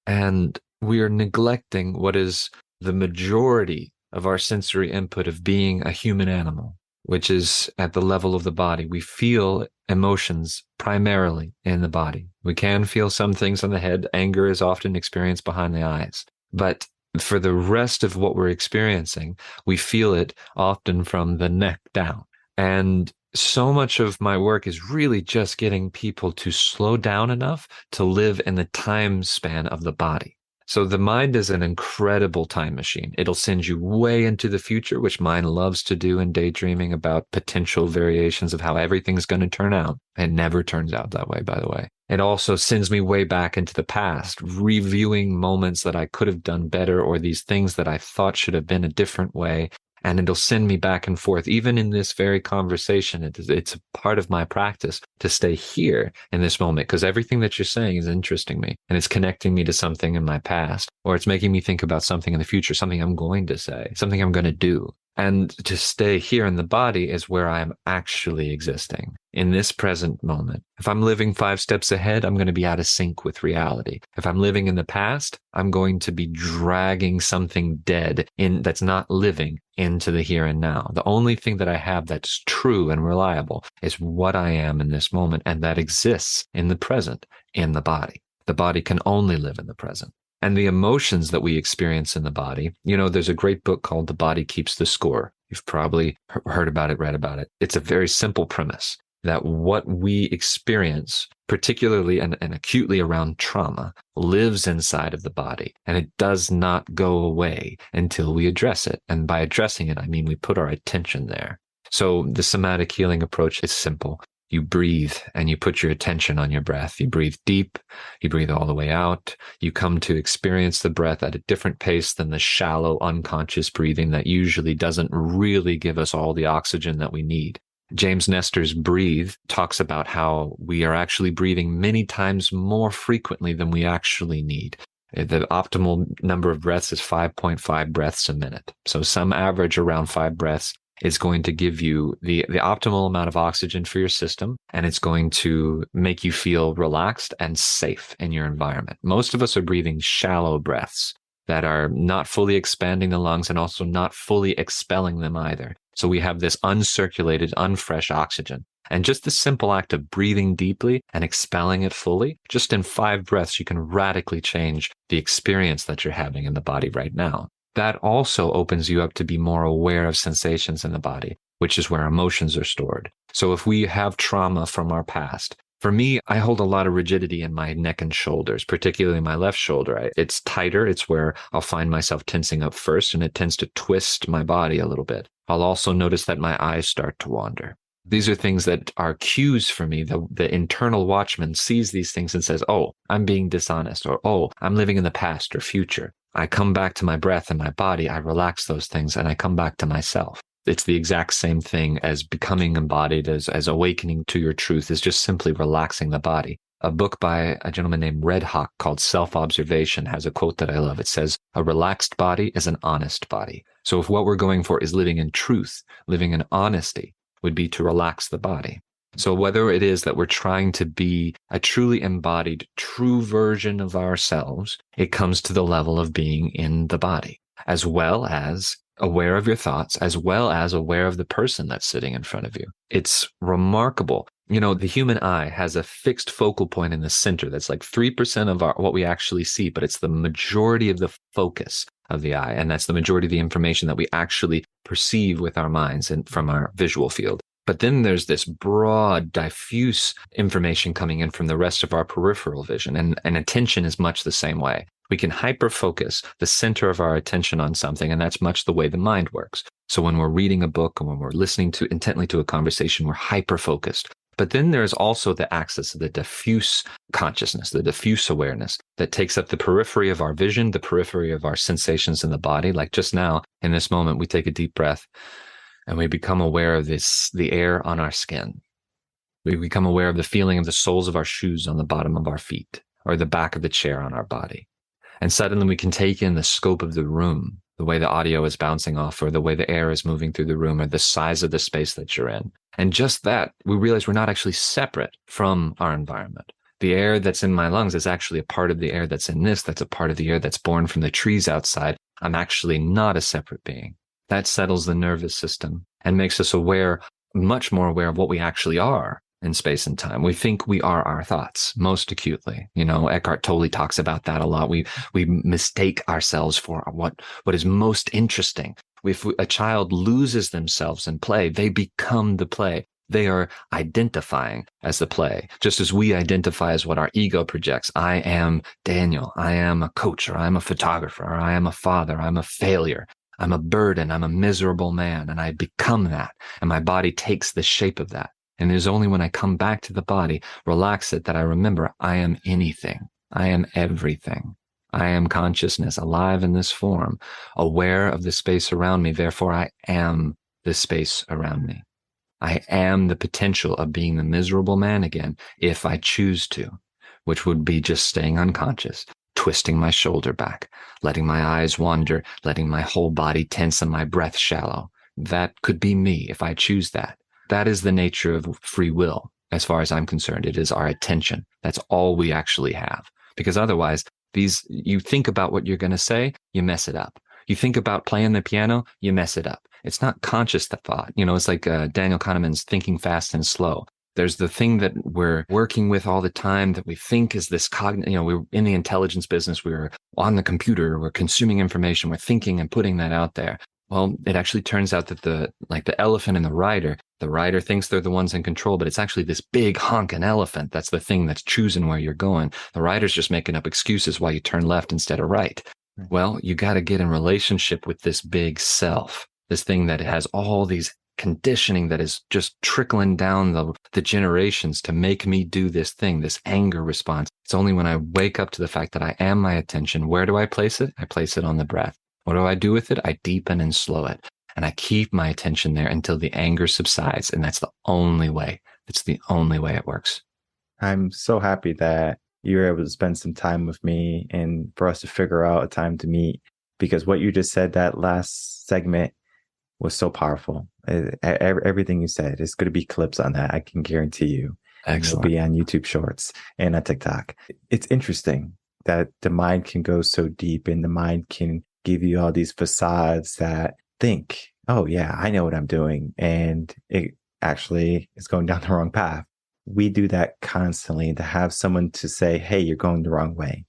And we are neglecting what is the majority of our sensory input of being a human animal, which is at the level of the body. We feel emotions primarily in the body. We can feel some things on the head. Anger is often experienced behind the eyes. But for the rest of what we're experiencing, we feel it often from the neck down. And so much of my work is really just getting people to slow down enough to live in the time span of the body. So the mind is an incredible time machine. It'll send you way into the future, which mine loves to do in daydreaming about potential variations of how everything's going to turn out. It never turns out that way, by the way. It also sends me way back into the past, reviewing moments that I could have done better or these things that I thought should have been a different way. And it'll send me back and forth. Even in this very conversation, it's a part of my practice to stay here in this moment, because everything that you're saying is interesting me and it's connecting me to something in my past, or it's making me think about something in the future, something I'm going to say, something I'm going to do. And to stay here in the body is where I'm actually existing in this present moment. If I'm living 5 steps ahead, I'm going to be out of sync with reality. If I'm living in the past, I'm going to be dragging something dead that's not living into the here and now. The only thing that I have that's true and reliable is what I am in this moment, and that exists in the present, in the body. The body can only live in the present. And the emotions that we experience in the body, there's a great book called The Body Keeps the Score. You've probably heard about it, read about it. It's a very simple premise. that what we experience, particularly and acutely around trauma, lives inside of the body, and it does not go away until we address it. And by addressing it, I mean we put our attention there. So the somatic healing approach is simple. You breathe and you put your attention on your breath. You breathe deep, you breathe all the way out. You come to experience the breath at a different pace than the shallow, unconscious breathing that usually doesn't really give us all the oxygen that we need. James Nestor's Breathe talks about how we are actually breathing many times more frequently than we actually need. The optimal number of breaths is 5.5 breaths a minute. So some average around 5 breaths is going to give you the optimal amount of oxygen for your system, and it's going to make you feel relaxed and safe in your environment. Most of us are breathing shallow breaths that are not fully expanding the lungs and also not fully expelling them either. So we have this uncirculated, unfresh oxygen. And just the simple act of breathing deeply and expelling it fully, just in 5 breaths, you can radically change the experience that you're having in the body right now. That also opens you up to be more aware of sensations in the body, which is where emotions are stored. So if we have trauma from our past, for me, I hold a lot of rigidity in my neck and shoulders, particularly my left shoulder. It's tighter. It's where I'll find myself tensing up first, and it tends to twist my body a little bit. I'll also notice that my eyes start to wander. These are things that are cues for me. The internal watchman sees these things and says, oh, I'm being dishonest, or oh, I'm living in the past or future. I come back to my breath and my body. I relax those things and I come back to myself. It's the exact same thing as becoming embodied, as awakening to your truth is just simply relaxing the body. A book by a gentleman named Red Hawk called Self-Observation has a quote that I love. It says, a relaxed body is an honest body. So if what we're going for is living in truth, living in honesty, would be to relax the body. So whether it is that we're trying to be a truly embodied, true version of ourselves, it comes to the level of being in the body, as well as aware of your thoughts, as well as aware of the person that's sitting in front of you. It's remarkable. You know, the human eye has a fixed focal point in the center that's like 3% of what we actually see, but it's the majority of the focus of the eye. And that's the majority of the information that we actually perceive with our minds and from our visual field. But then there's this broad, diffuse information coming in from the rest of our peripheral vision. And attention is much the same way. We can hyper-focus the center of our attention on something, and that's much the way the mind works. So when we're reading a book and when we're listening to intently to a conversation, we're hyper-focused. But then there's also the axis of the diffuse consciousness, the diffuse awareness that takes up the periphery of our vision, the periphery of our sensations in the body. Like just now, in this moment, we take a deep breath and we become aware of the air on our skin. We become aware of the feeling of the soles of our shoes on the bottom of our feet or the back of the chair on our body. And suddenly we can take in the scope of the room, the way the audio is bouncing off or the way the air is moving through the room or the size of the space that you're in. And just that, we realize we're not actually separate from our environment. The air that's in my lungs is actually a part of the air that's in this. That's a part of the air that's born from the trees outside. I'm actually not a separate being. That settles the nervous system and makes us aware, much more aware of what we actually are in space and time. We think we are our thoughts most acutely. You know, Eckhart Tolle talks about that a lot. We mistake ourselves for what is most interesting. If a child loses themselves in play, they become the play. They are identifying as the play, just as we identify as what our ego projects. I am Daniel. I am a coach, or I'm a photographer, or I am a father. I'm a failure. I'm a burden. I'm a miserable man. And I become that. And my body takes the shape of that. And it is only when I come back to the body, relax it, that I remember I am anything. I am everything. I am consciousness, alive in this form, aware of the space around me. Therefore, I am the space around me. I am the potential of being the miserable man again if I choose to, which would be just staying unconscious, twisting my shoulder back, letting my eyes wander, letting my whole body tense and my breath shallow. That could be me if I choose that. That is the nature of free will. As far as I'm concerned, it is our attention. That's all we actually have. Because otherwise, you think about what you're going to say, you mess it up. You think about playing the piano, you mess it up. It's not conscious thought. You know, it's like Daniel Kahneman's Thinking Fast and Slow. There's the thing that we're working with all the time that we think is this we're in the intelligence business. We're on the computer. We're consuming information. We're thinking and putting that out there. Well, it actually turns out that the elephant and the rider thinks they're the ones in control, but it's actually this big honking elephant. That's the thing that's choosing where you're going. The rider's just making up excuses why you turn left instead of right. Right. Well, you got to get in relationship with this big self, this thing that has all these conditioning that is just trickling down the generations to make me do this thing, this anger response. It's only when I wake up to the fact that I am my attention. Where do I place it? I place it on the breath. What do I do with it? I deepen and slow it. And I keep my attention there until the anger subsides. And that's the only way. It's the only way it works. I'm so happy that you were able to spend some time with me and for us to figure out a time to meet, because what you just said, that last segment, was so powerful. Everything you said, it's going to be clips on that. I can guarantee you. And it'll Excellent. be on YouTube Shorts and on TikTok. It's interesting that the mind can go so deep and the mind can give you all these facades that think, oh yeah, I know what I'm doing. And it actually is going down the wrong path. We do that constantly. To have someone to say, hey, you're going the wrong way.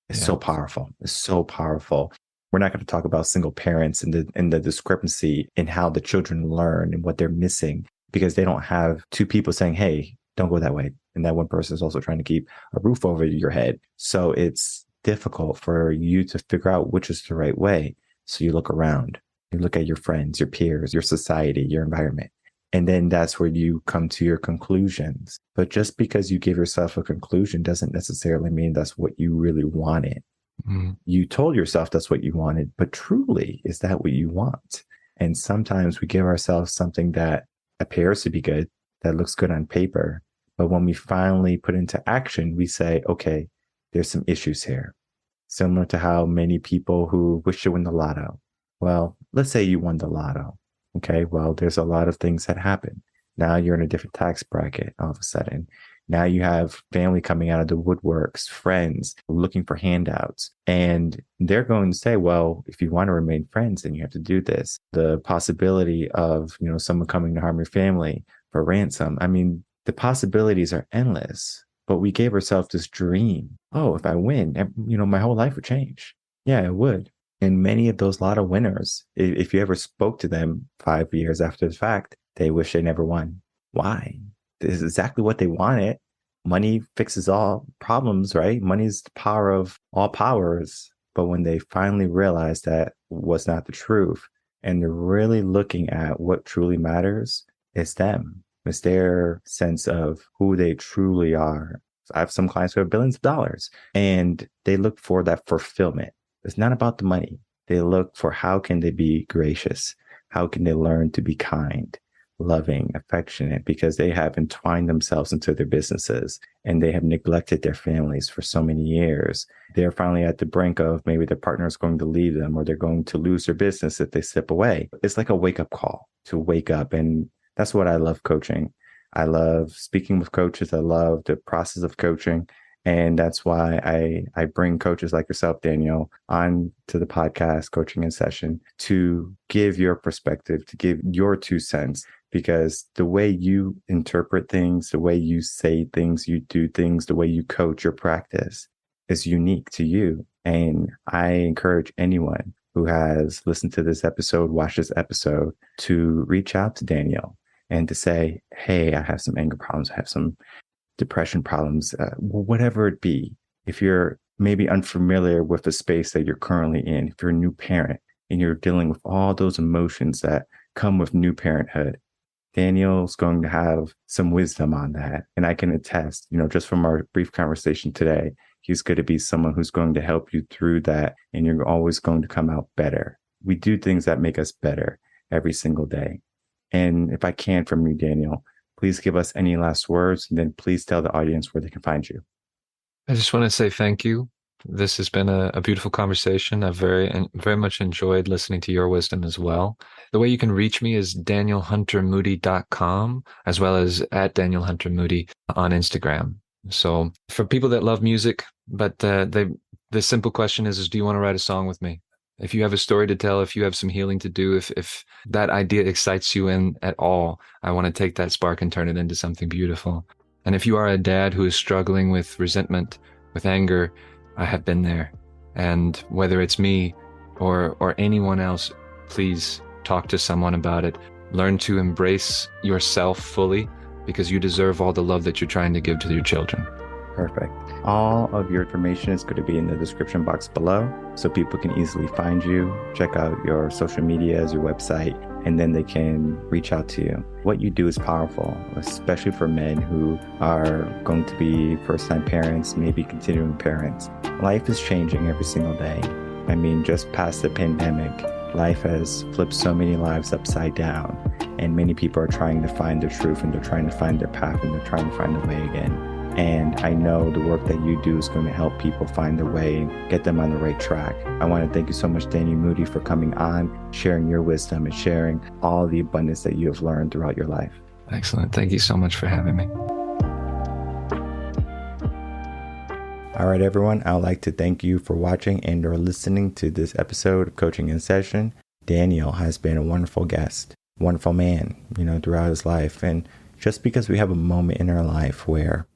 It's so powerful. It's so powerful. We're not going to talk about single parents and the discrepancy in how the children learn and what they're missing, because they don't have two people saying, hey, don't go that way. And that one person is also trying to keep a roof over your head. So it's difficult for you to figure out which is the right way. So you look around, you look at your friends, your peers, your society, your environment. And then that's where you come to your conclusions. But just because you give yourself a conclusion doesn't necessarily mean that's what you really wanted. Mm. You told yourself that's what you wanted, but truly, is that what you want? And sometimes we give ourselves something that appears to be good, that looks good on paper. But when we finally put into action, we say, okay, there's some issues here. Similar to how many people who wish to win the lotto. Well, let's say you won the lotto. Okay, well, there's a lot of things that happen. Now you're in a different tax bracket all of a sudden. Now you have family coming out of the woodworks, friends looking for handouts, and they're going to say, well, if you want to remain friends, then you have to do this. The possibility of, someone coming to harm your family for ransom. I mean, the possibilities are endless, but we gave ourselves this dream. Oh, if I win, my whole life would change. Yeah, it would. And many of those lotto winners, if you ever spoke to them 5 years after the fact, they wish they never won. Why? This is exactly what they wanted. Money fixes all problems, right? Money is the power of all powers. But when they finally realized that was not the truth, and they're really looking at what truly matters, it's them. It's their sense of who they truly are. I have some clients who have billions of dollars, and they look for that fulfillment. It's not about the money. They look for how can they be gracious? How can they learn to be kind, loving, affectionate, because they have entwined themselves into their businesses and they have neglected their families for so many years. They're finally at the brink of maybe their partner is going to leave them or they're going to lose their business if they step away. It's like a wake-up call to wake up. And that's what I love coaching. I love speaking with coaches. I love the process of coaching. And that's why I bring coaches like yourself, Daniel, on to the podcast, Coaching in Session, to give your perspective, to give your 2 cents, because the way you interpret things, the way you say things, you do things, the way you coach your practice is unique to you. And I encourage anyone who has listened to this episode, watched this episode, to reach out to Daniel and to say, hey, I have some anger problems. I have some depression problems, whatever it be. If you're maybe unfamiliar with the space that you're currently in, if you're a new parent and you're dealing with all those emotions that come with new parenthood, Daniel's going to have some wisdom on that. And I can attest, just from our brief conversation today, he's going to be someone who's going to help you through that. And you're always going to come out better. We do things that make us better every single day. And if I can from you, Daniel, please give us any last words, and then please tell the audience where they can find you. I just want to say thank you. This has been a beautiful conversation. I've very much enjoyed listening to your wisdom as well. The way you can reach me is danielhuntermoody.com, as well as at Daniel Hunter Moody on Instagram. So for people that love music, but the simple question is do you want to write a song with me? If you have a story to tell, if you have some healing to do, if that idea excites you in at all, I want to take that spark and turn it into something beautiful. And if you are a dad who is struggling with resentment, with anger, I have been there. And whether it's me or anyone else, please talk to someone about it. Learn to embrace yourself fully, because you deserve all the love that you're trying to give to your children. Perfect. All of your information is going to be in the description box below, so people can easily find you, check out your social medias, your website, and then they can reach out to you. What you do is powerful, especially for men who are going to be first-time parents, maybe continuing parents. Life is changing every single day. I mean, just past the pandemic, life has flipped so many lives upside down, and many people are trying to find their truth, and they're trying to find their path, and they're trying to find their way again. And I know the work that you do is going to help people find their way and get them on the right track. I want to thank you so much, Daniel Moody, for coming on, sharing your wisdom, and sharing all the abundance that you have learned throughout your life. Excellent. Thank you so much for having me. All right, everyone. I would like to thank you for watching and or listening to this episode of Coaching in Session. Daniel has been a wonderful guest, wonderful man, throughout his life. And just because we have a moment in our life where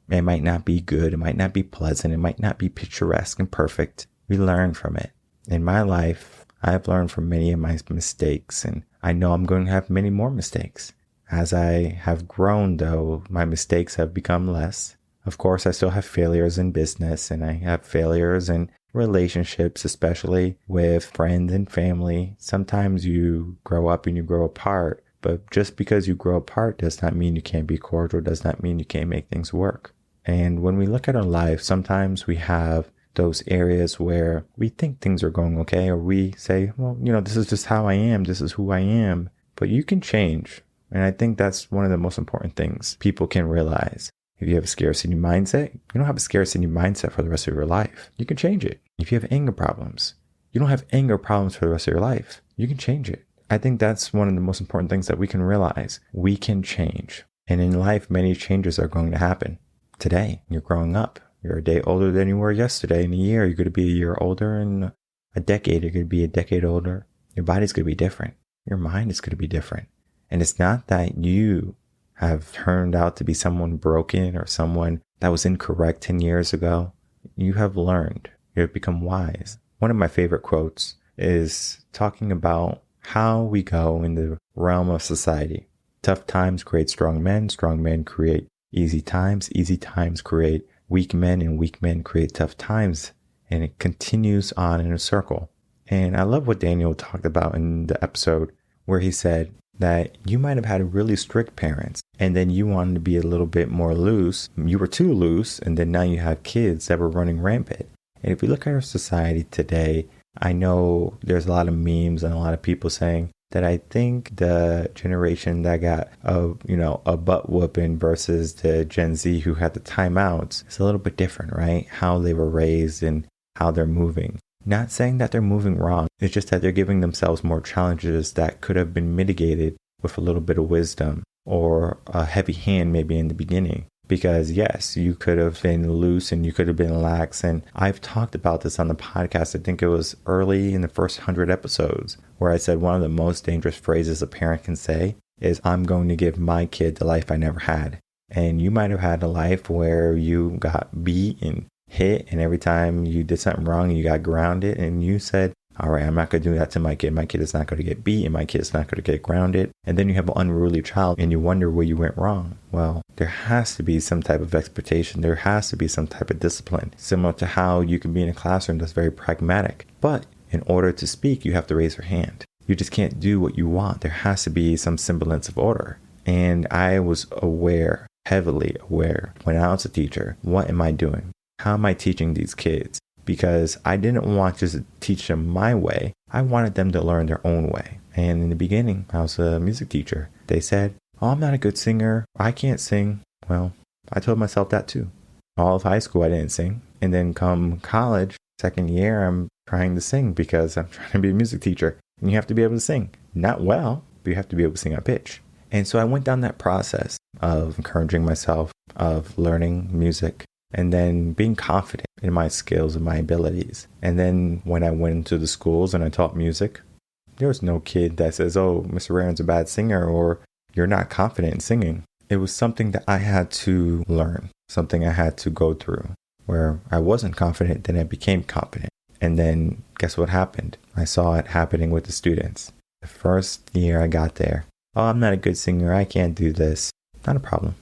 it might not be good, it might not be pleasant, it might not be picturesque and perfect, we learn from it. In my life, I've learned from many of my mistakes, and I know I'm going to have many more mistakes. As I have grown, though, my mistakes have become less. Of course, I still have failures in business, and I have failures in relationships, especially with friends and family. Sometimes you grow up and you grow apart, but just because you grow apart does not mean you can't be cordial, does not mean you can't make things work. And when we look at our life, sometimes we have those areas where we think things are going okay, or we say, well, this is just how I am, this is who I am, but you can change. And I think that's one of the most important things people can realize. If you have a scarcity mindset, you don't have a scarcity mindset for the rest of your life. You can change it. If you have anger problems, you don't have anger problems for the rest of your life. You can change it. I think that's one of the most important things that we can realize. We can change. And in life, many changes are going to happen. Today, you're growing up. You're a day older than you were yesterday. In a year, you're going to be a year older. In a decade, you're going to be a decade older. Your body's going to be different. Your mind is going to be different. And it's not that you have turned out to be someone broken or someone that was incorrect 10 years ago. You have learned. You have become wise. One of my favorite quotes is talking about how we go in the realm of society. Tough times create strong men create easy times create weak men, and weak men create tough times. And it continues on in a circle. And I love what Daniel talked about in the episode where he said that you might have had really strict parents, and then you wanted to be a little bit more loose. You were too loose, and then now you have kids that were running rampant. And if we look at our society today, I know there's a lot of memes and a lot of people saying that I think the generation that got a butt whooping versus the Gen Z who had the timeouts is a little bit different, right? How they were raised and how they're moving. Not saying that they're moving wrong. It's just that they're giving themselves more challenges that could have been mitigated with a little bit of wisdom or a heavy hand maybe in the beginning. Because yes, you could have been loose and you could have been lax. And I've talked about this on the podcast. I think it was early in the first 100 episodes where I said one of the most dangerous phrases a parent can say is, I'm going to give my kid the life I never had. And you might have had a life where you got beat and hit, and every time you did something wrong, you got grounded, and you said, all right, I'm not going to do that to my kid. My kid is not going to get beat, and my kid is not going to get grounded. And then you have an unruly child, and you wonder where you went wrong. Well, there has to be some type of expectation. There has to be some type of discipline, similar to how you can be in a classroom that's very pragmatic. But in order to speak, you have to raise your hand. You just can't do what you want. There has to be some semblance of order. And I was aware, heavily aware, when I was a teacher, what am I doing? How am I teaching these kids? Because I didn't want just to teach them my way. I wanted them to learn their own way. And in the beginning, I was a music teacher. They said, oh, I'm not a good singer. I can't sing. Well, I told myself that too. All of high school, I didn't sing. And then come college, second year, I'm trying to sing because I'm trying to be a music teacher. And you have to be able to sing. Not well, but you have to be able to sing on pitch. And so I went down that process of encouraging myself, of learning music, and then being confident in my skills and my abilities. And then when I went into the schools and I taught music, there was no kid that says, oh, Mr. Rearden's a bad singer, or you're not confident in singing. It was something that I had to learn, something I had to go through, where I wasn't confident, then I became confident. And then guess what happened? I saw it happening with the students. The first year I got there, oh, I'm not a good singer. I can't do this. Not a problem.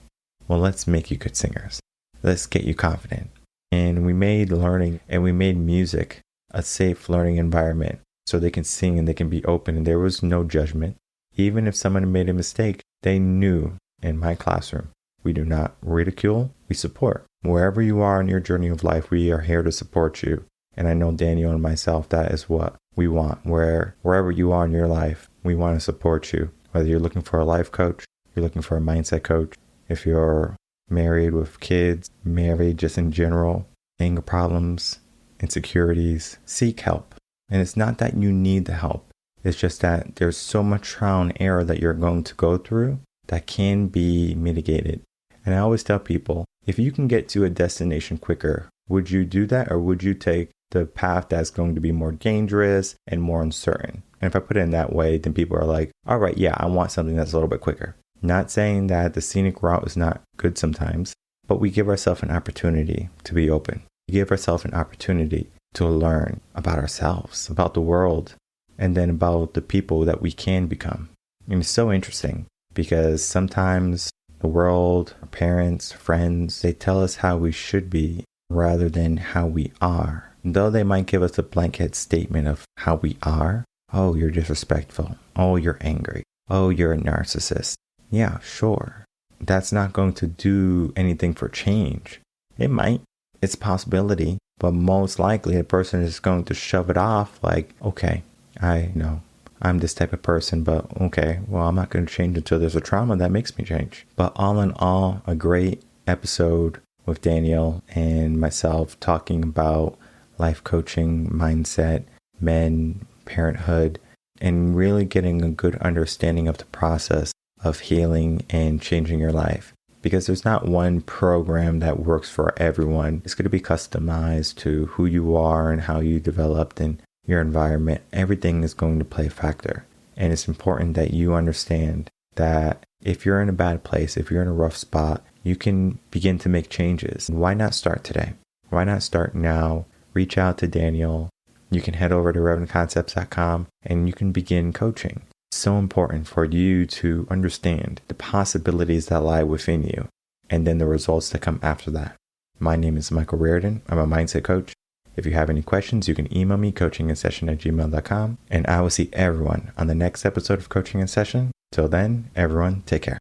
Well, let's make you good singers. Let's get you confident. And we made learning and we made music a safe learning environment so they can sing and they can be open and there was no judgment. Even if someone made a mistake, they knew in my classroom, we do not ridicule, we support. Wherever you are in your journey of life, we are here to support you. And I know Daniel and myself, that is what we want. Wherever you are in your life, we want to support you. Whether you're looking for a life coach, you're looking for a mindset coach, if you're married with kids, married just in general, anger problems, insecurities, seek help. And it's not that you need the help. It's just that there's so much trial and error that you're going to go through that can be mitigated. And I always tell people, if you can get to a destination quicker, would you do that or would you take the path that's going to be more dangerous and more uncertain? And if I put it in that way, then people are like, all right, yeah, I want something that's a little bit quicker. Not saying that the scenic route is not good sometimes, but we give ourselves an opportunity to be open. We give ourselves an opportunity to learn about ourselves, about the world, and then about the people that we can become. And it's so interesting because sometimes the world, our parents, friends, they tell us how we should be rather than how we are. Though they might give us a blanket statement of how we are. Oh, you're disrespectful. Oh, you're angry. Oh, you're a narcissist. Yeah, sure. That's not going to do anything for change. It might. It's a possibility. But most likely, a person is going to shove it off like, okay, I know I'm this type of person, but okay, well, I'm not going to change until there's a trauma that makes me change. But all in all, a great episode with Daniel and myself talking about life coaching, mindset, men, parenthood, and really getting a good understanding of the process of healing and changing your life. Because there's not one program that works for everyone. It's going to be customized to who you are and how you developed and your environment. Everything is going to play a factor. And it's important that you understand that if you're in a bad place, if you're in a rough spot, you can begin to make changes. Why not start today? Why not start now? Reach out to Daniel. You can head over to revenconcepts.com and you can begin coaching. It's so important for you to understand the possibilities that lie within you and then the results that come after that. My name is Michael Rearden. I'm a mindset coach. If you have any questions, you can email me coachinginsession@gmail.com, and I will see everyone on the next episode of Coaching in Session. Till then, everyone, take care.